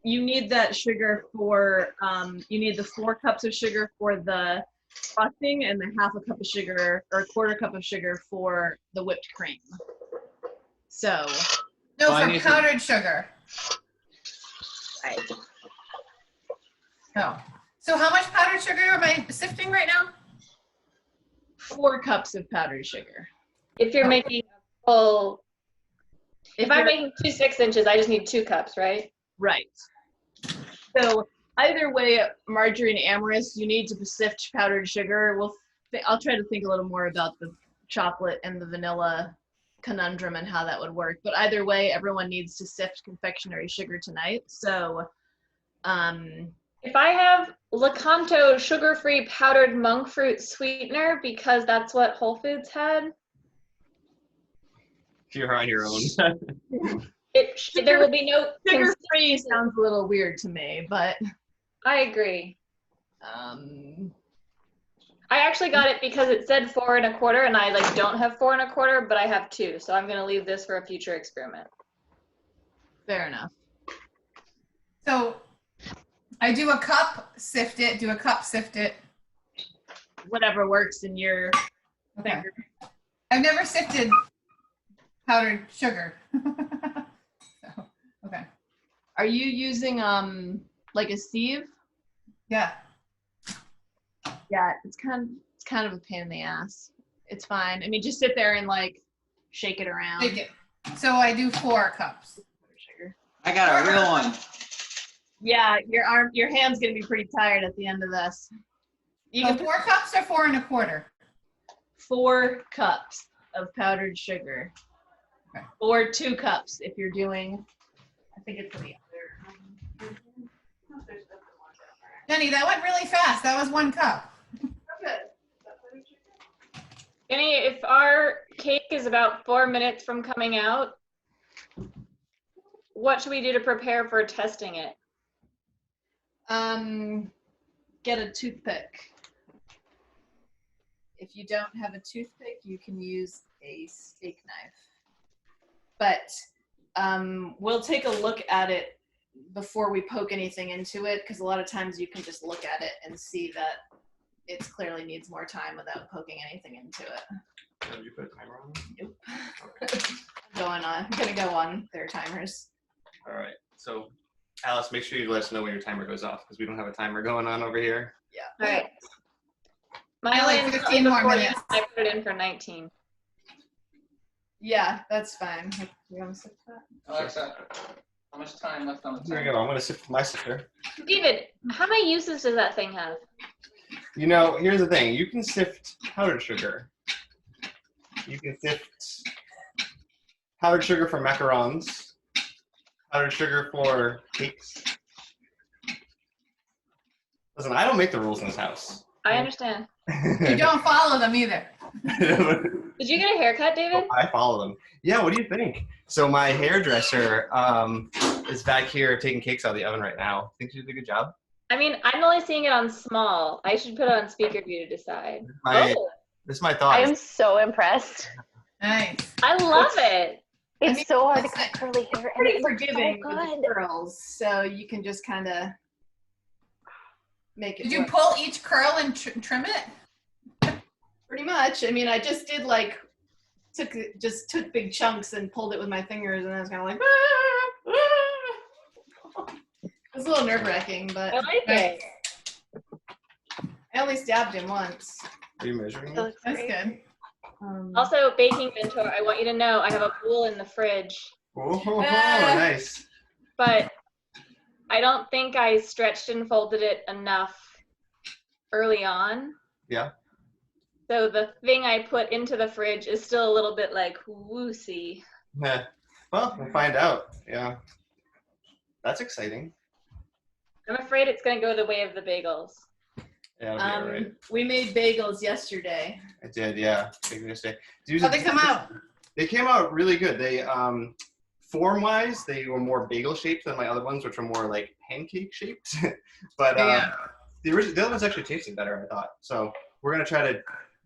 you need that sugar for you need the 4 cups of sugar for the frosting and the 1/2 cup of sugar or 1/4 cup of sugar for the whipped cream. So No, So I for need to- powdered sugar. right. No. So how much powdered sugar am I sifting right now? 4 cups of powdered sugar. If you're making a full, if I'm making 2 6-inches, I just need 2 cups, right? Right. So either way, Marjorie and Amaris, you need to sift powdered sugar. I'll try to think a little more about the chocolate and the vanilla conundrum and how that would work. But either way, everyone needs to sift confectionery sugar tonight. So If I have Lakanto sugar-free powdered monk fruit sweetener, because that's what Whole Foods had, You're on your own. there will be no sugar-free sounds a little weird to me, but I agree. I actually got it because it said 4 1/4, and I don't have 4 1/4, but I have 2, so I'm gonna leave this for a future experiment. fair enough. So I do a cup, sift it, do a cup, sift it. Whatever works in your Okay. I've never sifted powdered sugar. So, okay. Are you using like a sieve? Yeah. Yeah, it's kind of a pain in the ass. It's fine. I mean, just sit there and shake it around. Take it. So I do 4 cups. Sugar. I got a real one. Yeah, your hand's gonna be pretty tired at the end of this. You So can 4 cups or 4 1/4? 4 cups of powdered sugar. Okay. Or 2 cups if you're doing, I think it's the other. Jenny, that went really fast. That was 1 cup. Jenny, if our cake is about 4 minutes from coming out, what should we do to prepare for testing it? Get a toothpick. If you don't have a toothpick, you can use a steak knife. But we'll take a look at it before we poke anything into it, because a lot of times you can just look at it and see that it clearly needs more time without poking anything into it. Did you put a timer on? Nope. I'm gonna go on their timers. All right. So, Alice, make sure you let us know when your timer goes off, because we don't have a timer going on over here. Yeah. All right. I My like line's 15 more before you. minutes. I put it in for 19. Yeah, that's fine. You want to sit that? Alexa, how much time left on the There you timer? go. I'm gonna sift my sifter. David, how many uses does that thing have? You know, here's the thing. You can sift powdered sugar. You can sift powdered sugar for macarons, powdered sugar for cakes. Listen, I don't make the rules in this house. I understand. You don't follow them either. Did you get a haircut, David? I follow them. Yeah, what do you think? So my hairdresser is back here taking cakes out of the oven right now. Think she did a good job? I mean, I'm only seeing it on small. I should put it on speaker view to decide. This is my thought. I am so impressed. Nice. I love it. It's so hard to cut curly hair, and Pretty it looks so forgiving with good. the curls, so you can just kind of make it. Did you work. pull each curl and trim it? Pretty much. I mean, I just did took big chunks and pulled it with my fingers, and I was kind of like. It was a little nerve-wracking, but I like it. I only stabbed him once. Are you measuring? That looks That's great. good. Also, baking mentor, I want you to know I have a bowl in the fridge, Oh, nice. but I don't think I stretched and folded it enough early on. Yeah. So the thing I put into the fridge is still a little bit like woosy. Yeah. Well, we'll find out. Yeah. That's exciting. I'm afraid it's going to go the way of the bagels. Yeah, it'll be all right. We made bagels yesterday. I did, yeah. Yesterday. How'd they come out? They came out really good. They, form-wise, they were more bagel-shaped than my other ones, which are more like pancake-shaped. But Yeah. the other ones actually tasted better, I thought. So we're gonna try to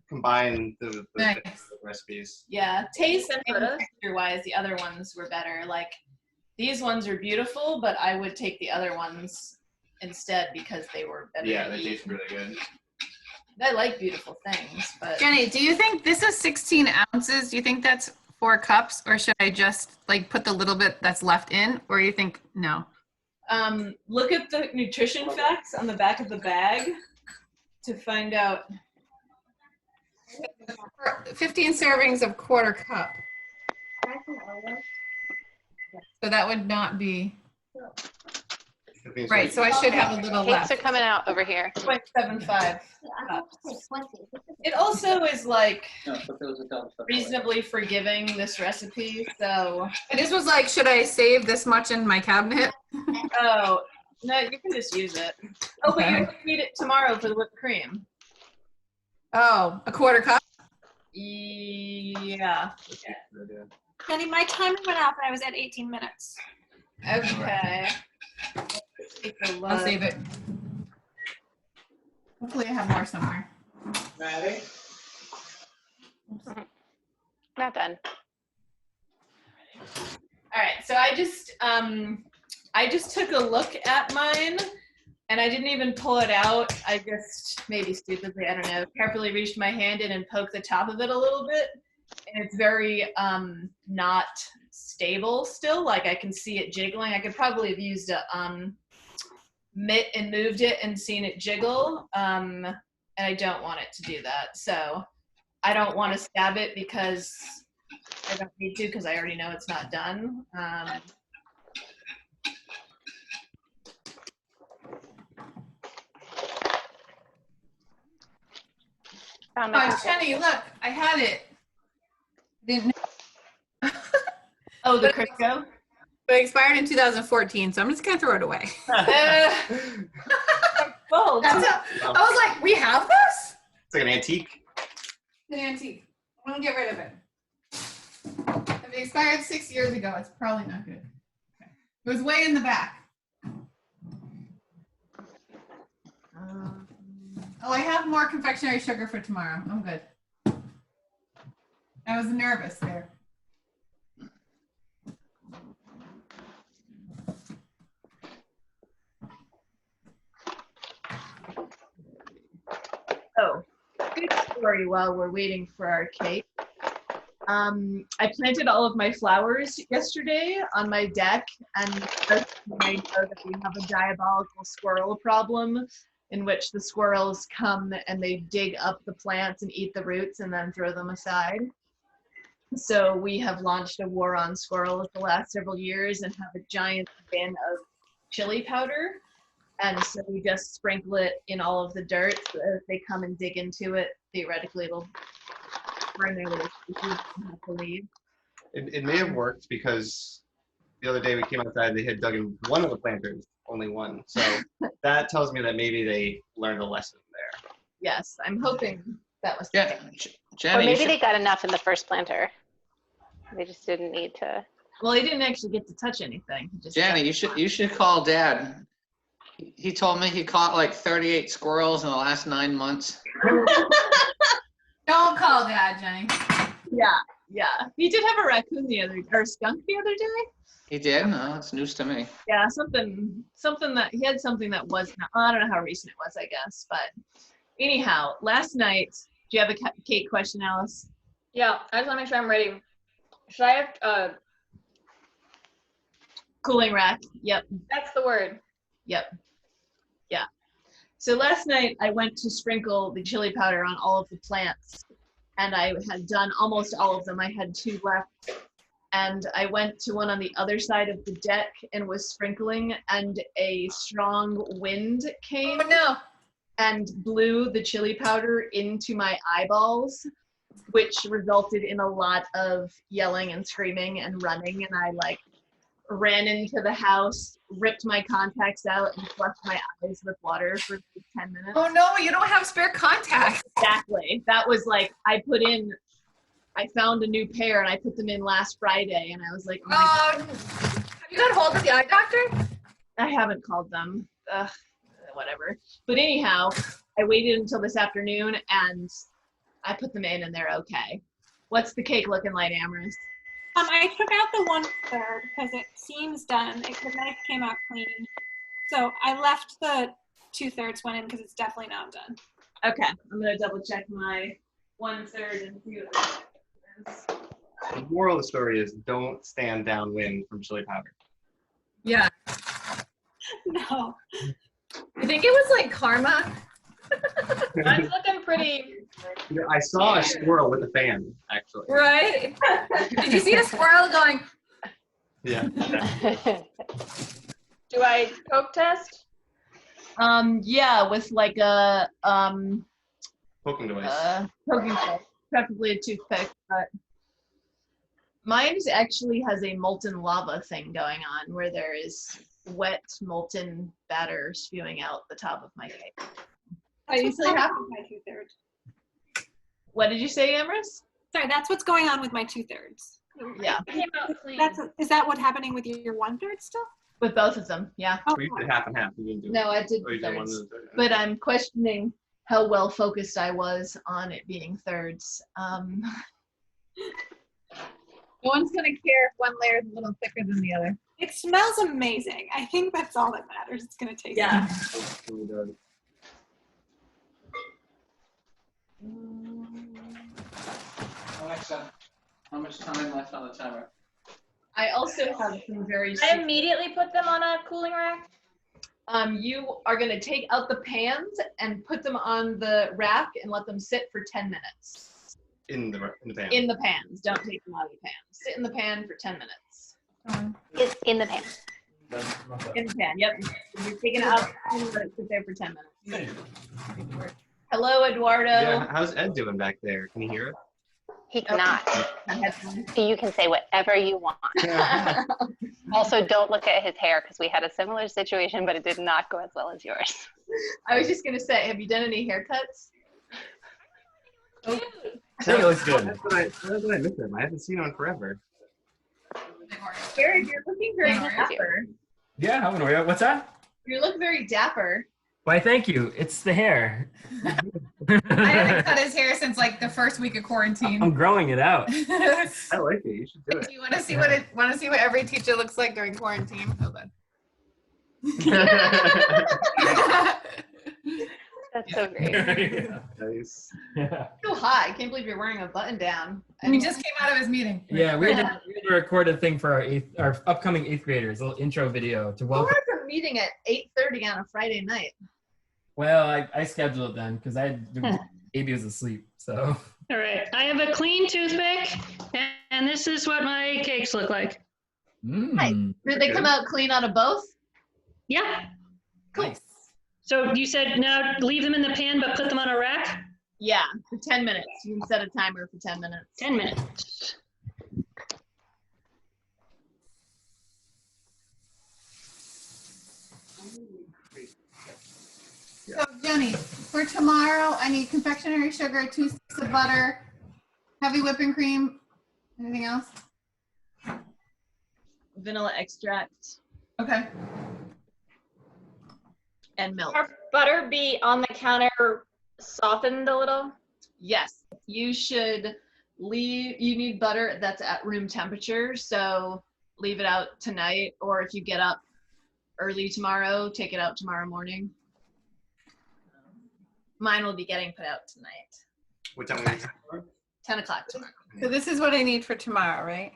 combine the Nice. recipes. Yeah, taste Send and photos? texture-wise, the other ones were better. Like, these ones are beautiful, but I would take the other ones instead because they were better. Yeah, to they eat. taste really good. I like beautiful things, but Jenny, do you think this is 16 ounces? Do you think that's 4 cups, or should I just like put the little bit that's left in, or you think no? look at the nutrition facts on the back of the bag to find out. 15 servings of 1/4 cup. So that would not be right. So I should have a little Cakes left. are coming out over here. 0.75 cups. It also is like reasonably forgiving, this recipe, so. And this was like, should I save this much in my cabinet? Oh, no, you can just use it. Oh, but you need it tomorrow for the whipped cream. Oh, a 1/4 cup? Yeah. Jenny, my timer went off and I was at 18 minutes. Okay. Take a look. I'll save it. Hopefully I have more somewhere. Maddie? Not done. All right, so I just took a look at mine, and I didn't even pull it out. I just, maybe stupidly, I don't know, carefully reached my hand in and poked the top of it a little bit, and it's very not stable still. Like, I can see it jiggling. I could probably have used a mitt and moved it and seen it jiggle, and I don't want it to do that. So I don't want to stab it because I don't need to, because I already know it's not done. Found my Oh, cookie. Jenny, look, I had it. Didn't. Oh, the Crisco? But it expired in 2014, so I'm just gonna throw it away. Well, Oh, That's I was like, we have this? It's like an antique. It's an antique. I'm gonna get rid of it. If it expired 6 years ago, it's probably not good. Okay. It was way in the back. Oh, I have more confectionery sugar for tomorrow. I'm good. I was nervous there. Oh, good story while we're waiting for our cake. I planted all of my flowers yesterday on my deck, and I know that we have a diabolical squirrel problem in which the squirrels come and they dig up the plants and eat the roots and then throw them aside. So we have launched a war on squirrels the last several years and have a giant bin of chili powder. And so we just sprinkle it in all of the dirt so that if they come and dig into it, theoretically it'll burn their little species and have to leave. It may have worked because the other day we came outside and they had dug in one of the planters, only one. So that tells me that maybe they learned a lesson there. Yes, I'm hoping that was. Yeah, Or Jenny, maybe they got enough in the first planter. They just didn't need to. Well, he didn't actually get to touch anything. He just Jenny, you should call Dad. He told me he caught like 38 squirrels in the last 9 months. Don't call Dad, Jenny. Yeah. He did have a raccoon or a skunk the other day. He did? No, it's news to me. Yeah, something that he had something that was not, I don't know how recent it was, I guess. But anyhow, last night, do you have a cake question, Alice? Yeah, I just want to make sure I'm ready. Should I have, Cooling rack. Yep. that's the word. Yep. Yeah. So last night I went to sprinkle the chili powder on all of the plants, and I had done almost all of them. I had 2 left. And I went to one on the other side of the deck and was sprinkling, and a strong wind came and blew the chili powder into my eyeballs, which resulted in a lot of yelling and screaming and running. And I ran into the house, ripped my contacts out, and flushed my eyes with water for 10 minutes. Oh no, you don't have spare contacts. Exactly. That was I found a new pair and I put them in last Friday, and I was like, have you got hold of the eye doctor? I haven't called them. Whatever. But anyhow, I waited until this afternoon and I put them in and they're okay. What's the cake looking like, Amaris? I took out the 1/3 because it seems done. The knife came out clean. So I left the 2/3 one in because it's definitely not done. Okay, I'm gonna double check my 1/3 and see what this is. The moral of the story is don't stand downwind from chili powder. Yeah. No. I think it was like karma. Mine's looking pretty. I saw a squirrel with a fan, actually. Right? Did you see a squirrel going? Yeah. Do I poke test? Yeah, with like a Poking device. poking device, preferably a toothpick, but mine actually has a molten lava thing going on where there is wet molten batter spewing out the top of my cake. I usually have my 2/3. What did you say, Amaris? Sorry, that's what's going on with my 2/3. Yeah. It came out clean. Is that what's happening with your 1/3 still? With both of them, yeah. Oh, We did half and half. You didn't do No, I did Oh, you did one thirds. of the third. But I'm questioning how well focused I was on it being thirds. No one's gonna care if one layer is a little thicker than the other. it smells amazing. I think that's all that matters. It's gonna taste Yeah. good. Really good. Alexa, how much time left on the timer? I also have some very. I immediately put them on a cooling rack. You are going to take out the pans and put them on the rack and let them sit for 10 minutes. In the pan. In the pans. Don't take them out of the pan. Sit in the pan for 10 minutes. It's in the pan. In the pan, yep. You're taking it out and let it sit there for 10 minutes. Hello, Eduardo. Yeah, how's Ed doing back there? Can you hear it? He cannot. You can say whatever you want. Also, don't look at his hair because we had a similar situation, but it did not go as well as yours. I was just gonna say, have you done any haircuts? I think it looks good. That's what I miss him. I haven't seen him in forever. Jared, you're looking very dapper. Yeah, I wonder what's that? You look very dapper. Why, thank you. It's the hair. I haven't cut his hair since like the first week of quarantine. I'm growing it out. I like it. You should do it. Do you want to see what every teacher looks like during quarantine? Hold on. That's so great. Yeah. Nice. Yeah. So high. I can't believe you're wearing a button down. He just came out of his meeting. Yeah, we had to record a thing for our upcoming 8th graders, a little intro video to Who welcome. has a meeting at 8:30 on a Friday night? Well, I scheduled it then because baby was asleep. So. All right, I have a clean toothpick, and this is what my cakes look like. Nice. Did they come out clean out of both? Yeah. Nice. So you said now leave them in the pan, but put them on a rack? Yeah, for 10 minutes. You can set a timer for 10 minutes. 10 minutes. So Jenny, for tomorrow, I need confectionery sugar, 2 sticks of butter, heavy whipping cream. Anything else? Vanilla extract Okay. and milk. Our butter be on the counter softened a little? Yes, you should leave. You need butter that's at room temperature, so leave it out tonight, or if you get up early tomorrow, take it out tomorrow morning. Mine will be getting put out tonight. What time is it? 10 o'clock tomorrow. So this is what I need for tomorrow, right?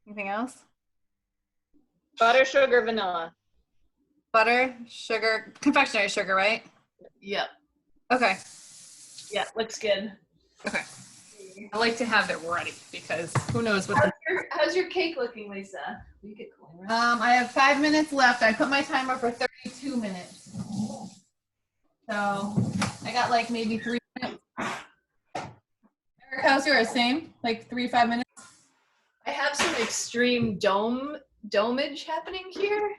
Anything else? Butter, sugar, vanilla. Butter, sugar, confectionery sugar, right? Yep. Okay. Yeah, looks good. Okay. I like to have it ready because who knows what. How's your cake looking, Lisa? You get cooling, right? I have 5 minutes left. I put my timer for 32 minutes. So I got like maybe 3 minutes. Eric, how's yours? Same? Like 3-5 minutes? I have some extreme domage happening here.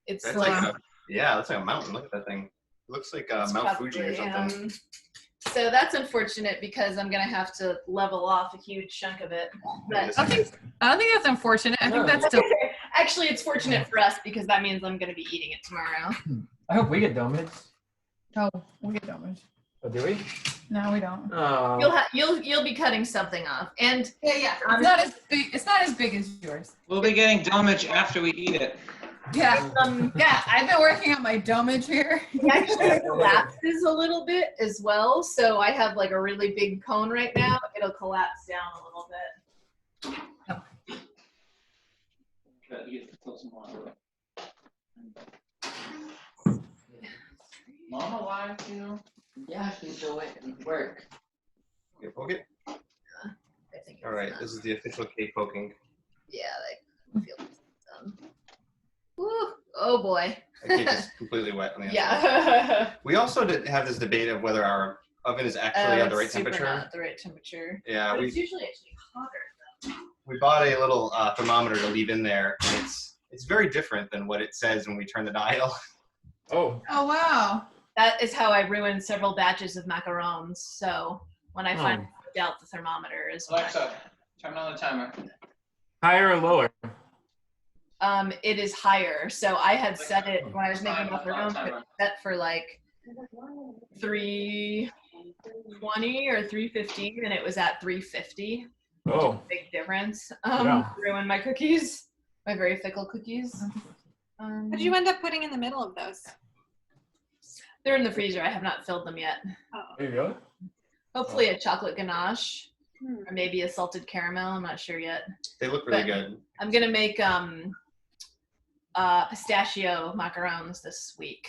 It's That's like, like yeah, that's like a mountain. Look at that thing. It looks like Mount Fuji or something. so that's unfortunate because I'm gonna have to level off a huge chunk of it. But I don't think that's unfortunate. I think that's still. actually, it's fortunate for us because that means I'm gonna be eating it tomorrow. I hope we get domage. Oh, we get damage. Oh, do we? No, we don't. Oh. You'll be cutting something off, and Yeah. It's not as big. It's not as big as yours. We'll be getting domage after we eat it. Yeah. Yeah. I've been working on my domage here. it actually collapses a little bit as well. So I have like a really big cone right now. It'll collapse down a little bit. Mama, why, Yeah, she do it and work. You poke it? I think. All right, this is the official cake poking. Yeah, that feels done. Woo. Oh boy. The cake is completely wet on the outside. Yeah. We also did have this debate of whether our oven is actually at the right It's super temperature. not at the right temperature. Yeah, But we it's usually actually hotter. we bought a little thermometer to leave in there. And it's very different than what it says when we turn the dial. Oh. Oh wow. That is how I ruined several batches of macarons. So when I finally worked out the thermometer is when Alexa, turn on the timer. Higher or lower? it is higher. So I had set it when I was making macarons, set for like 320 or 315, and it was at 350. Oh. Big difference. Yeah. Ruined my cookies, my very fickle cookies. What did you end up putting in the middle of those? They're in the freezer. I have not filled them yet. There you go. Hopefully a chocolate ganache or maybe a salted caramel. I'm not sure yet. They look really But good. I'm gonna make pistachio macarons this week,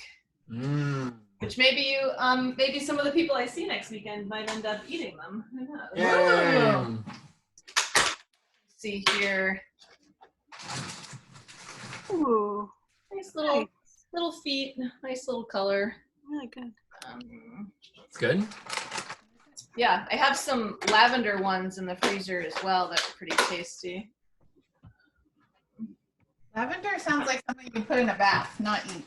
which maybe maybe some of the people I see next weekend might end up eating them. Who knows? Yay. See here. Ooh, Nice little feet. Nice little color. really good. It's good. It's Yeah, I have some lavender ones in the freezer as well that are pretty tasty. Lavender sounds like something you put in a bath, not eat.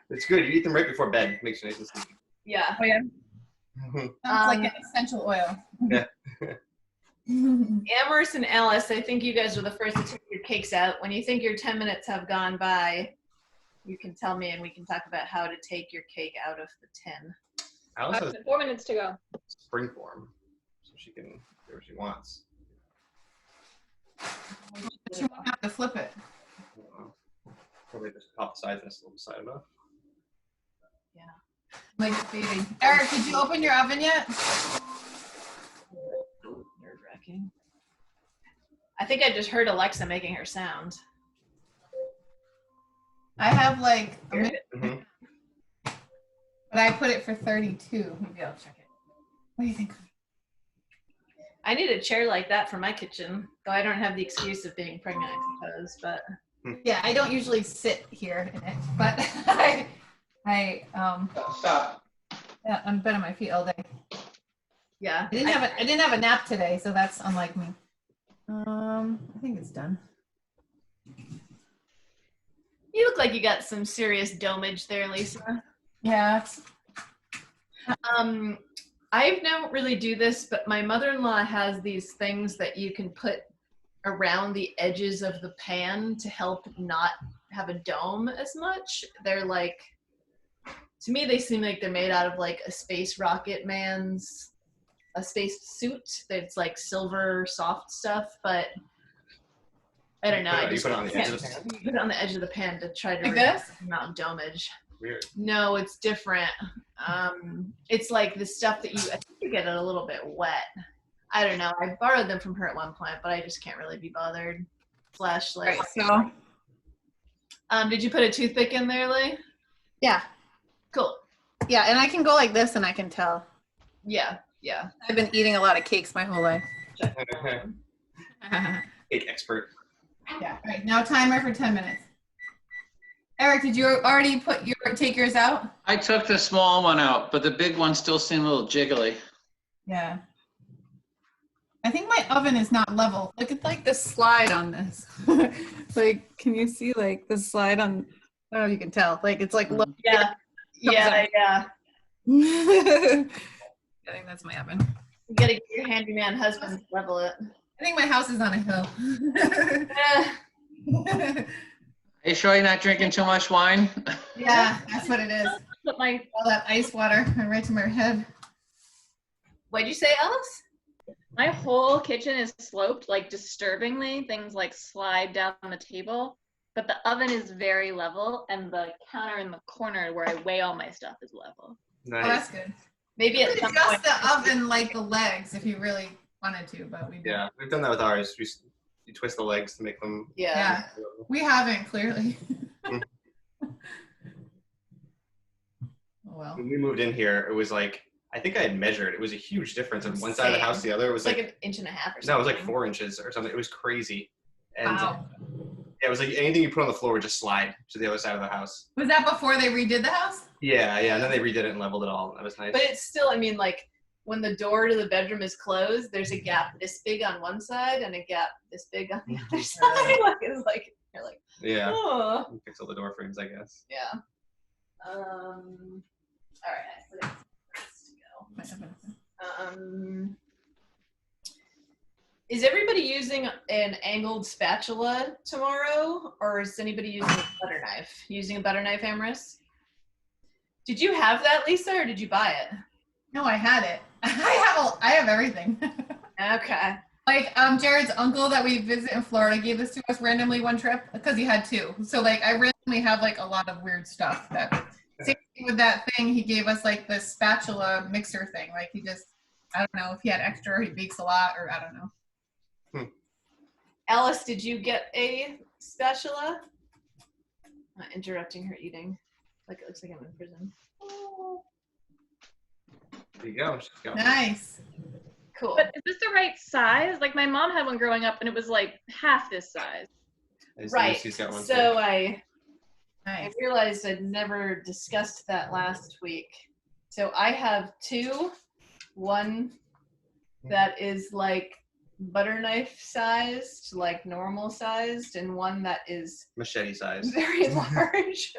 It's good. You eat them right before bed. Makes you nice and sleepy. Yeah. Oh, yeah. Sounds like an essential oil. Yeah. Amherst and Alice, I think you guys were the first to take your cakes out. When you think your 10 minutes have gone by, you can tell me and we can talk about how to take your cake out of the tin. Alice has 4 minutes to go. spring form, so she can do what she wants. But you won't have to flip it. Probably just top sides and a little side enough. Like feeding. Eric, did you open your oven yet? Nerve-wracking. I think I just heard Alexa making her sound. I have like a minute, Mhm. but I put it for 32. Maybe I'll check it. What do you think? I need a chair like that for my kitchen, though I don't have the excuse of being pregnant, I suppose, but. Yeah, I don't usually sit here in it, but Stop. yeah, I'm been on my feet all day. Yeah. I didn't have a nap today, so that's unlike me. I think it's done. You look like you got some serious domage there, Lisa. Yeah. I don't really do this, but my mother-in-law has these things that you can put around the edges of the pan to help not have a dome as much. They're like, to me, they seem like they're made out of like a space rocket man's, a space suit that's like silver soft stuff, but I don't know. I You just put it on the edge can't of the pan? put it on the edge of the pan to try to Like reduce this? the amount of domage. Weird. No, it's different. It's like the stuff that I think you get it a little bit wet. I don't know. I borrowed them from her at one point, but I just can't really be bothered. Flashlight. Right, so Did you put a toothpick in there, Lee? yeah. Cool. Yeah, and I can go like this and I can tell. Yeah, yeah. I've been eating a lot of cakes my whole life. Cake expert. Yeah. All right, now timer for 10 minutes. Eric, did you already take yours out? I took the small one out, but the big one still seemed a little jiggly. Yeah. I think my oven is not level. Look at like the slide on this. Like, can you see like the slide on? I don't know if you can tell. Like it's like low. Yeah. Yeah, yeah. I think that's my oven. You gotta get your handyman husband to level it. I think my house is on a hill. Are you sure you're not drinking too much wine? Yeah, that's what it is. Put my All that ice water right to my head. What'd you say, Alice? My whole kitchen is sloped, like disturbingly. Things like slide down the table, but the oven is very level, and the counter in the corner where I weigh all my stuff is level. Nice. Oh, that's good. Maybe You at could some adjust point. the oven like the legs if you really wanted to, but we didn't. Yeah, we've done that with ours. You twist the legs to make them. Yeah. We haven't, clearly. Oh, well. When we moved in here, it was like, I think I had measured. It was a huge difference on one side of the house to the other. It was It's like like, an inch and a half or something. no, it was like 4 inches or something. It was crazy. And Wow. yeah, it was like anything you put on the floor would just slide to the other side of the house. Was that before they redid the house? Yeah, yeah. And then they redid it and leveled it all. That was nice. But it's still, I mean, like, when the door to the bedroom is closed, there's a gap this big on one side and a gap this big on the other side. Like, it's like, you're like, Yeah. oh. You fix all the door frames, I guess. Yeah. All right. I put it first to go. Is everybody using an angled spatula tomorrow, or is anybody using a butter knife? Using a butter knife, Amorous? Did you have that, Lisa, or did you buy it? No, I had it. I have everything. Okay. Like Jared's uncle that we visit in Florida gave this to us randomly one trip because he had two. So like I randomly have like a lot of weird stuff. That same thing with that thing, he gave us like the spatula mixer thing. Like he just, I don't know if he had extra, or he bakes a lot, or I don't know. Alice, did you get a spatula? Not interrupting her eating. Like it looks like I'm in prison. There you go. She's got one. Nice. Cool. But is this the right size? Like my mom had one growing up, and it was like half this size. Right. She's got one So too. I Nice. realized I'd never discussed that last week. So I have two. One that is like butter knife sized, like normal sized, and one that is Machete size. very large.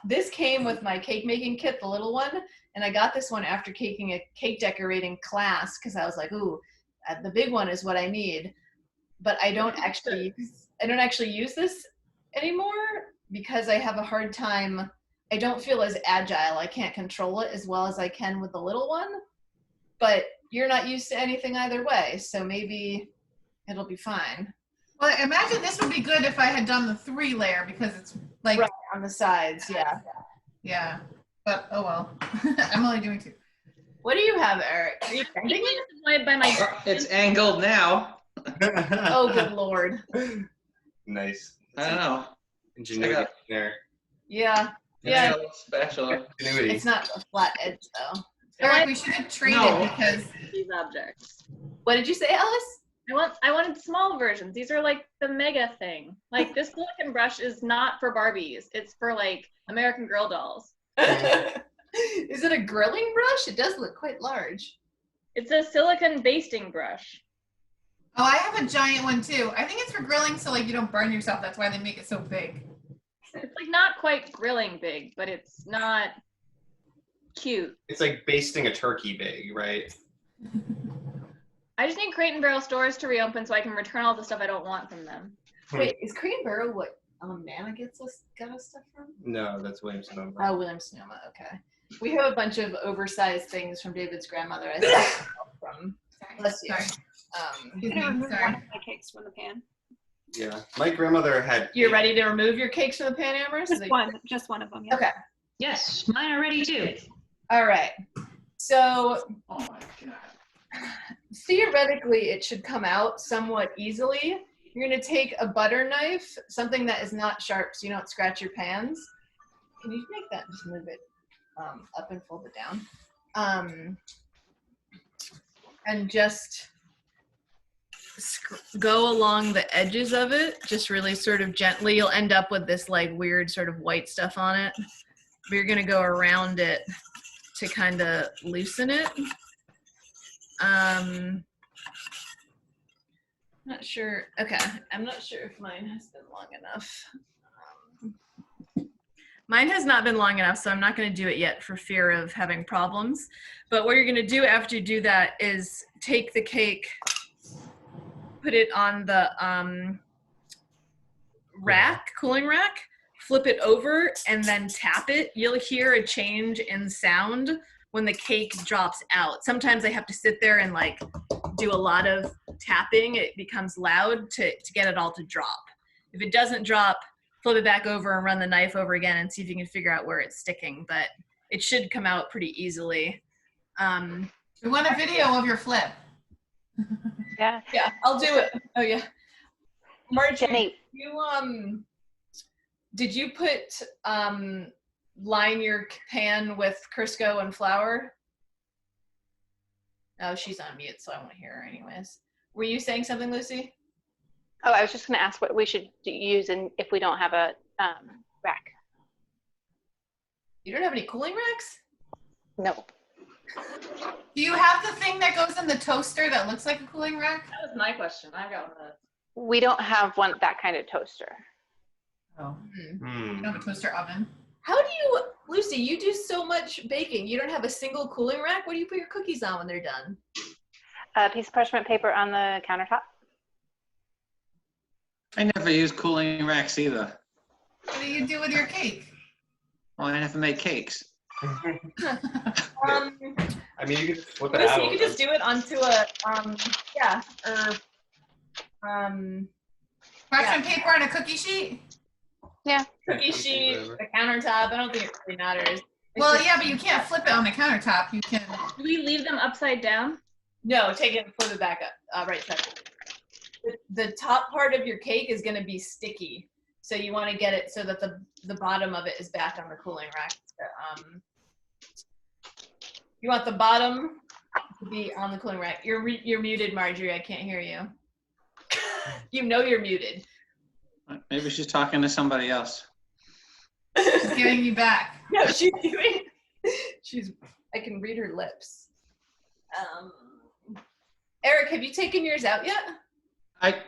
This came with my cake making kit, the little one, and I got this one after taking a cake decorating class because I was like, ooh, the big one is what I need. But I don't actually use this anymore because I have a hard time. I don't feel as agile. I can't control it as well as I can with the little one. But you're not used to anything either way, so maybe it'll be fine. Well, imagine this would be good if I had done the 3-layer because it's like right on the sides, yeah. Yeah, but oh well. I'm only doing 2. What do you have, Eric? Are you bending it? By my It's angled now. Oh, good Lord. Nice. I don't know. Ingenuity there. Yeah. Yeah. Spatula. Ingenuity. It's not a flat edge, though. Eric, we should have traded because these objects. What did you say, Alice? I wanted small versions. These are like the mega thing. Like this silicone brush is not for Barbies. It's for like American Girl dolls. Is it a grilling brush? It does look quite large. It's a silicone basting brush. Oh, I have a giant one too. I think it's for grilling so like you don't burn yourself. That's why they make it so big. It's like not quite grilling big, but it's not cute. It's like basting a turkey big, right? I just need Crate and Barrel stores to reopen so I can return all the stuff I don't want from them. Wait, is Crate and Barrel what Nana got us stuff from? No, that's Williams-Sonoma. Oh, Williams-Sonoma, okay. We have a bunch of oversized things from David's grandmother. I think from. Bless you. You can remove one of my cakes from the pan. Yeah, my grandmother had. You're ready to remove your cakes from the pan, Amber? Just one of them. Yeah. Okay. Yes, mine are ready too. All right. So Oh my God. theoretically, it should come out somewhat easily. You're going to take a butter knife, something that is not sharp so you don't scratch your pans. Can you make that? Just move it up and fold it down. And just go along the edges of it, just really sort of gently. You'll end up with this like weird sort of white stuff on it. But you're going to go around it to kind of loosen it. Not sure. Okay, I'm not sure if mine has been long enough. Mine has not been long enough, so I'm not going to do it yet for fear of having problems. But what you're going to do after you do that is take the cake, put it on the cooling rack, flip it over, and then tap it. You'll hear a change in sound when the cake drops out. Sometimes I have to sit there and like do a lot of tapping. It becomes loud to get it all to drop. If it doesn't drop, flip it back over and run the knife over again and see if you can figure out where it's sticking, but it should come out pretty easily. We want a video of your flip. Yeah. Yeah, I'll do it. Oh yeah. Marjorie, Jenny. did you put line your pan with Crisco and flour? Oh, she's on mute, so I won't hear her anyways. Were you saying something, Lucy? Oh, I was just going to ask what we should use if we don't have a rack. You don't have any cooling racks? No. Do you have the thing that goes in the toaster that looks like a cooling rack? That was my question. I got one of those. We don't have that kind of toaster. Oh. You don't have a toaster oven? How do you, Lucy, you do so much baking. You don't have a single cooling rack? What do you put your cookies on when they're done? A piece of parchment paper on the countertop. I never use cooling racks either. What do you do with your cake? Well, I never make cakes. I mean, you could flip it out. You could just do it onto a, Parchment paper on a cookie sheet? Yeah. Cookie sheet, a countertop. I don't think it really matters. Well, yeah, but you can't flip it on the countertop. You can. Do we leave them upside down? No, take it and flip it back up. Right side. The top part of your cake is going to be sticky, so you want to get it so that the bottom of it is back on the cooling rack. You want the bottom to be on the cooling rack. You're muted, Marjorie. I can't hear you. You know you're muted. Maybe she's talking to somebody else. She's getting you back. No, she's doing. I can read her lips. Eric, have you taken yours out yet?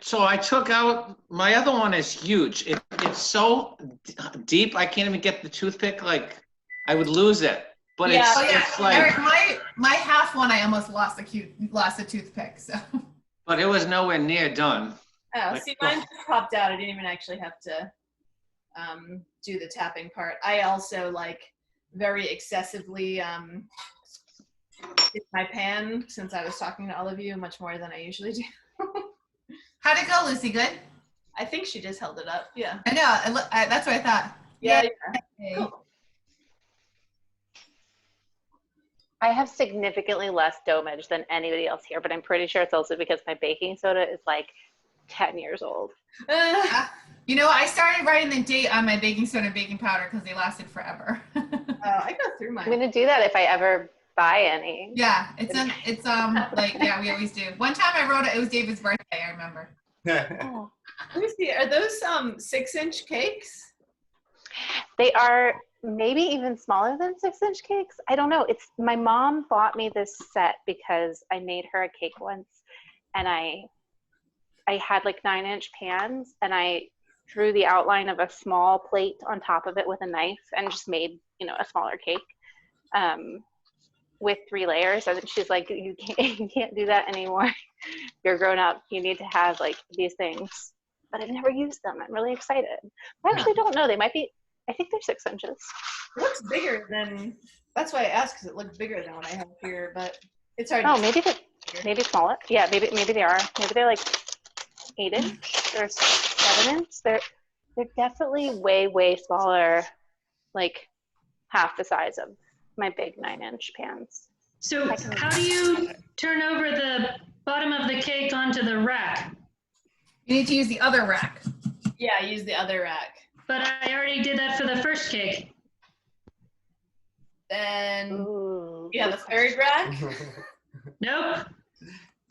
So I took out, my other one is huge. It's so deep, I can't even get the toothpick, like, I would lose it. But it's like, Eric, my half one, I almost lost a toothpick, so. but it was nowhere near done. Oh, Like, see, mine just popped out. I didn't even actually have to do the tapping part. I also like very excessively hit my pan since I was talking to all of you much more than I usually do. How'd it go, Lucy? Good? I think she just held it up. Yeah. I know. That's what I thought. Yeah. Cool. I have significantly less domage than anybody else here, but I'm pretty sure it's also because my baking soda is like 10 years old. You know, I started writing the date on my baking soda and baking powder because they lasted forever. I go through mine. I'm gonna do that if I ever buy any. Yeah, it's like, yeah, we always do. One time I wrote it was David's birthday, I remember. Oh. Let me see. Are those 6-inch cakes? They are maybe even smaller than 6-inch cakes. I don't know. It's my mom bought me this set because I made her a cake once, and I had like 9-inch pans, and I drew the outline of a small plate on top of it with a knife and just made, a smaller cake with 3 layers. And she's like, you can't do that anymore. You're grown up. You need to have like these things. But I've never used them. I'm really excited. I actually don't know. They might be, I think they're 6 inches. It looks bigger than, that's why I asked, because it looked bigger than what I have here, but it's hard Oh, to maybe smaller. Yeah, maybe they are. Maybe they're like 8-inch or 7-inch. They're definitely way smaller, like half the size of my big 9-inch pans. So how do you turn over the bottom of the cake onto the rack? You need to use the other rack. Yeah, use the other rack. But I already did that for the first cake. Then you have a third rack. Nope.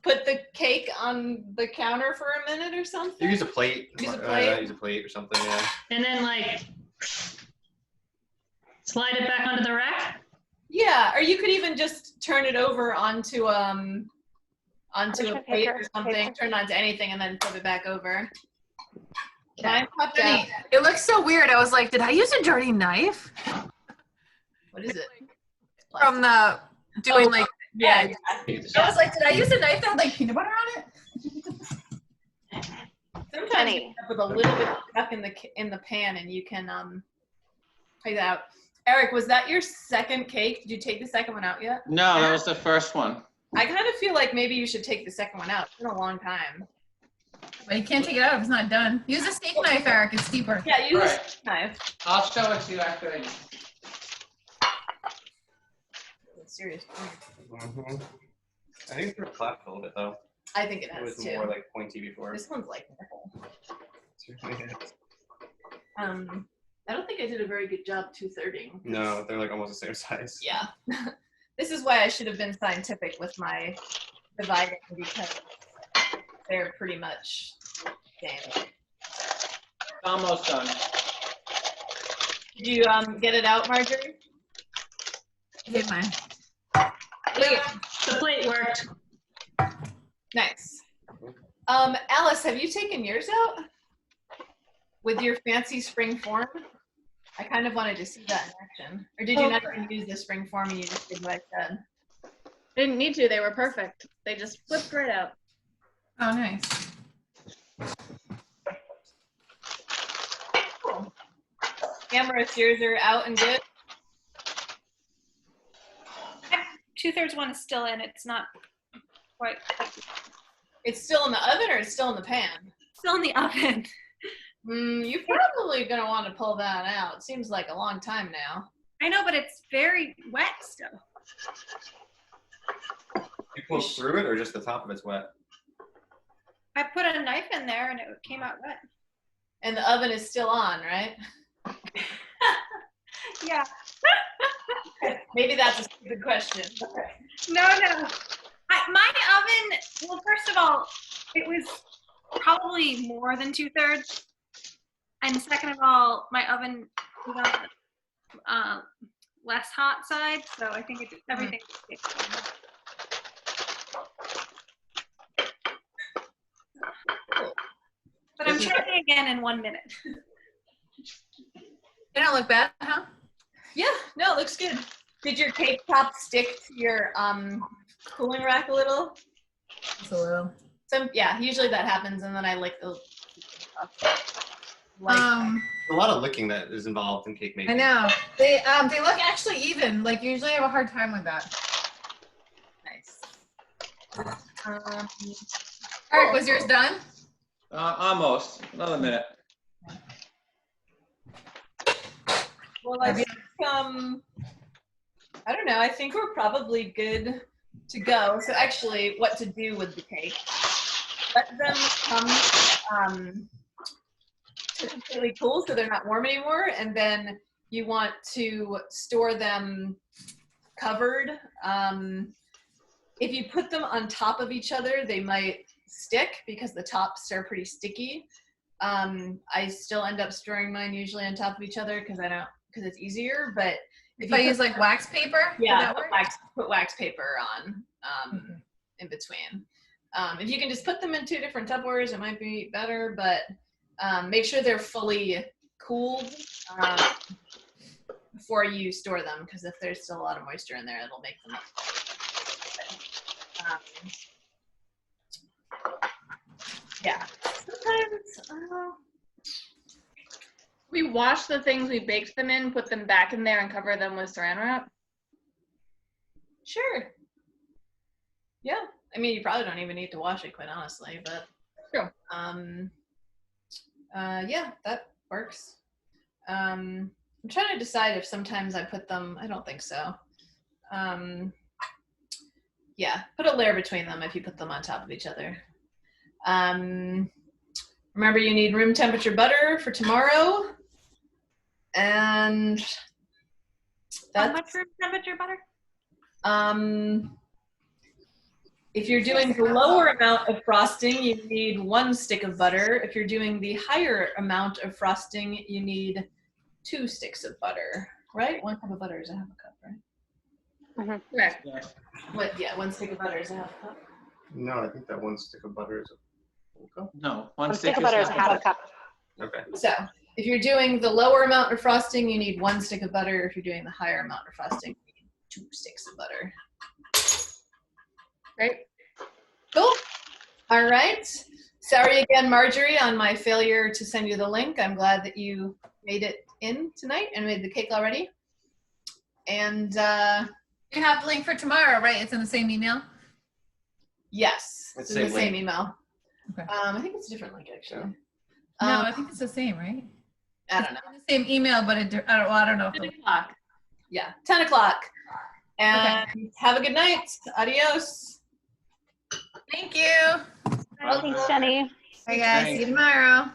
Put the cake on the counter for a minute or something. You use a plate. Use a plate. Use a plate or something, yeah. And then like slide it back onto the rack? Yeah, or you could even just turn it over onto a plate or something, turn it onto anything, and then flip it back over. Mine popped out. It looks so weird. I was like, did I use a dirty knife? What is it? From the doing Oh, like yeah. I was like, did I use a knife that had like peanut butter on it? Sometimes you end up with a little bit stuck in the pan, and you can take that out. Eric, was that your second cake? Did you take the second one out yet? No, that was the first one. I kind of feel like maybe you should take the second one out. It's been a long time. But you can't take it out if it's not done. Use a steak knife, Eric. It's deeper. Yeah, use Right. a steak knife. I'll show it to you after. Serious. Mm-hmm. I think it's sort of flat a little bit though. I think it It has was too. more like pointy before. This one's like nipple. It really is. I don't think I did a very good job 2/3ing. No, they're like almost the same size. Yeah. This is why I should have been scientific with my dividing, because they're pretty much the same. Almost done. Did you get it out, Marjorie? Hit mine. The plate worked. Nice. Alice, have you taken yours out with your fancy spring form? I kind of wanted to see that in action. Or did you not even use the spring form and you just did what I said? Didn't need to. They were perfect. They just flipped right out. Oh, nice. Cool. Amorous, yours are out and good? 2/3 one is still in. It's not quite. It's still in the oven or it's still in the pan? Still in the oven. You're probably going to want to pull that out. It seems like a long time now. I know, but it's very wet still. You pulled through it or just the top of it's wet? I put a knife in there and it came out wet. And the oven is still on, right? Yeah. Maybe that's a stupid question. Okay. No. My oven, well, first of all, it was probably more than 2/3. And second of all, my oven was on less hot side, so I think everything. But I'm checking again in 1 minute. They don't look bad, huh? Yeah, no, it looks good. Did your cake top stick to your cooling rack a little? Just a little. Yeah, usually that happens, and then I lick the. A lot of licking that is involved in cake making. I know. They look actually even. Like usually I have a hard time with that. Nice. Eric, was yours done? Almost. Another minute. Well, I think, I don't know. I think we're probably good to go. So actually, what to do with the cake? Let them come completely cool, so they're not warm anymore, and then you want to store them covered. If you put them on top of each other, they might stick because the tops are pretty sticky. I still end up storing mine usually on top of each other because it's easier. But if I use like wax paper, yeah, put wax paper on in between. If you can just put them in 2 different Tupperwares, it might be better. But make sure they're fully cooled before you store them, because if there's still a lot of moisture in there, it'll make them up. Yeah. Sometimes, we wash the things we baked them in, put them back in there, and cover them with Saran wrap. Sure. Yeah. I mean, you probably don't even need to wash it, quite honestly, but. Sure. Yeah, that works. I'm trying to decide if sometimes I put them. I don't think so. Yeah, put a layer between them if you put them on top of each other. Remember, you need room temperature butter for tomorrow. And that's, how much room temperature butter? If you're doing the lower amount of frosting, you need 1 stick of butter. If you're doing the higher amount of frosting, you need 2 sticks of butter, right? 1 cup of butter is a half a cup, right? Mm-hmm. Right. Yeah, 1 stick of butter is a half a cup. No, I think that 1 stick of butter is a full cup. No, One stick of butter is half a cup. Okay. So if you're doing the lower amount of frosting, you need 1 stick of butter. If you're doing the higher amount of frosting, you need 2 sticks of butter. Great. Cool. All right. Sorry again, Marjorie, on my failure to send you the link. I'm glad that you made it in tonight and made the cake already. And you have the link for tomorrow, right? It's in the same email? Yes, It's in the same same link. email. Okay. I think it's a different link, actually. No, I think it's the same, right? I don't know. It's the same email, but I don't know. If 10 o'clock. Yeah, 10 o'clock. And have a good night. Adios. Thank you. Thanks, Jenny. Bye, guys. See you tomorrow.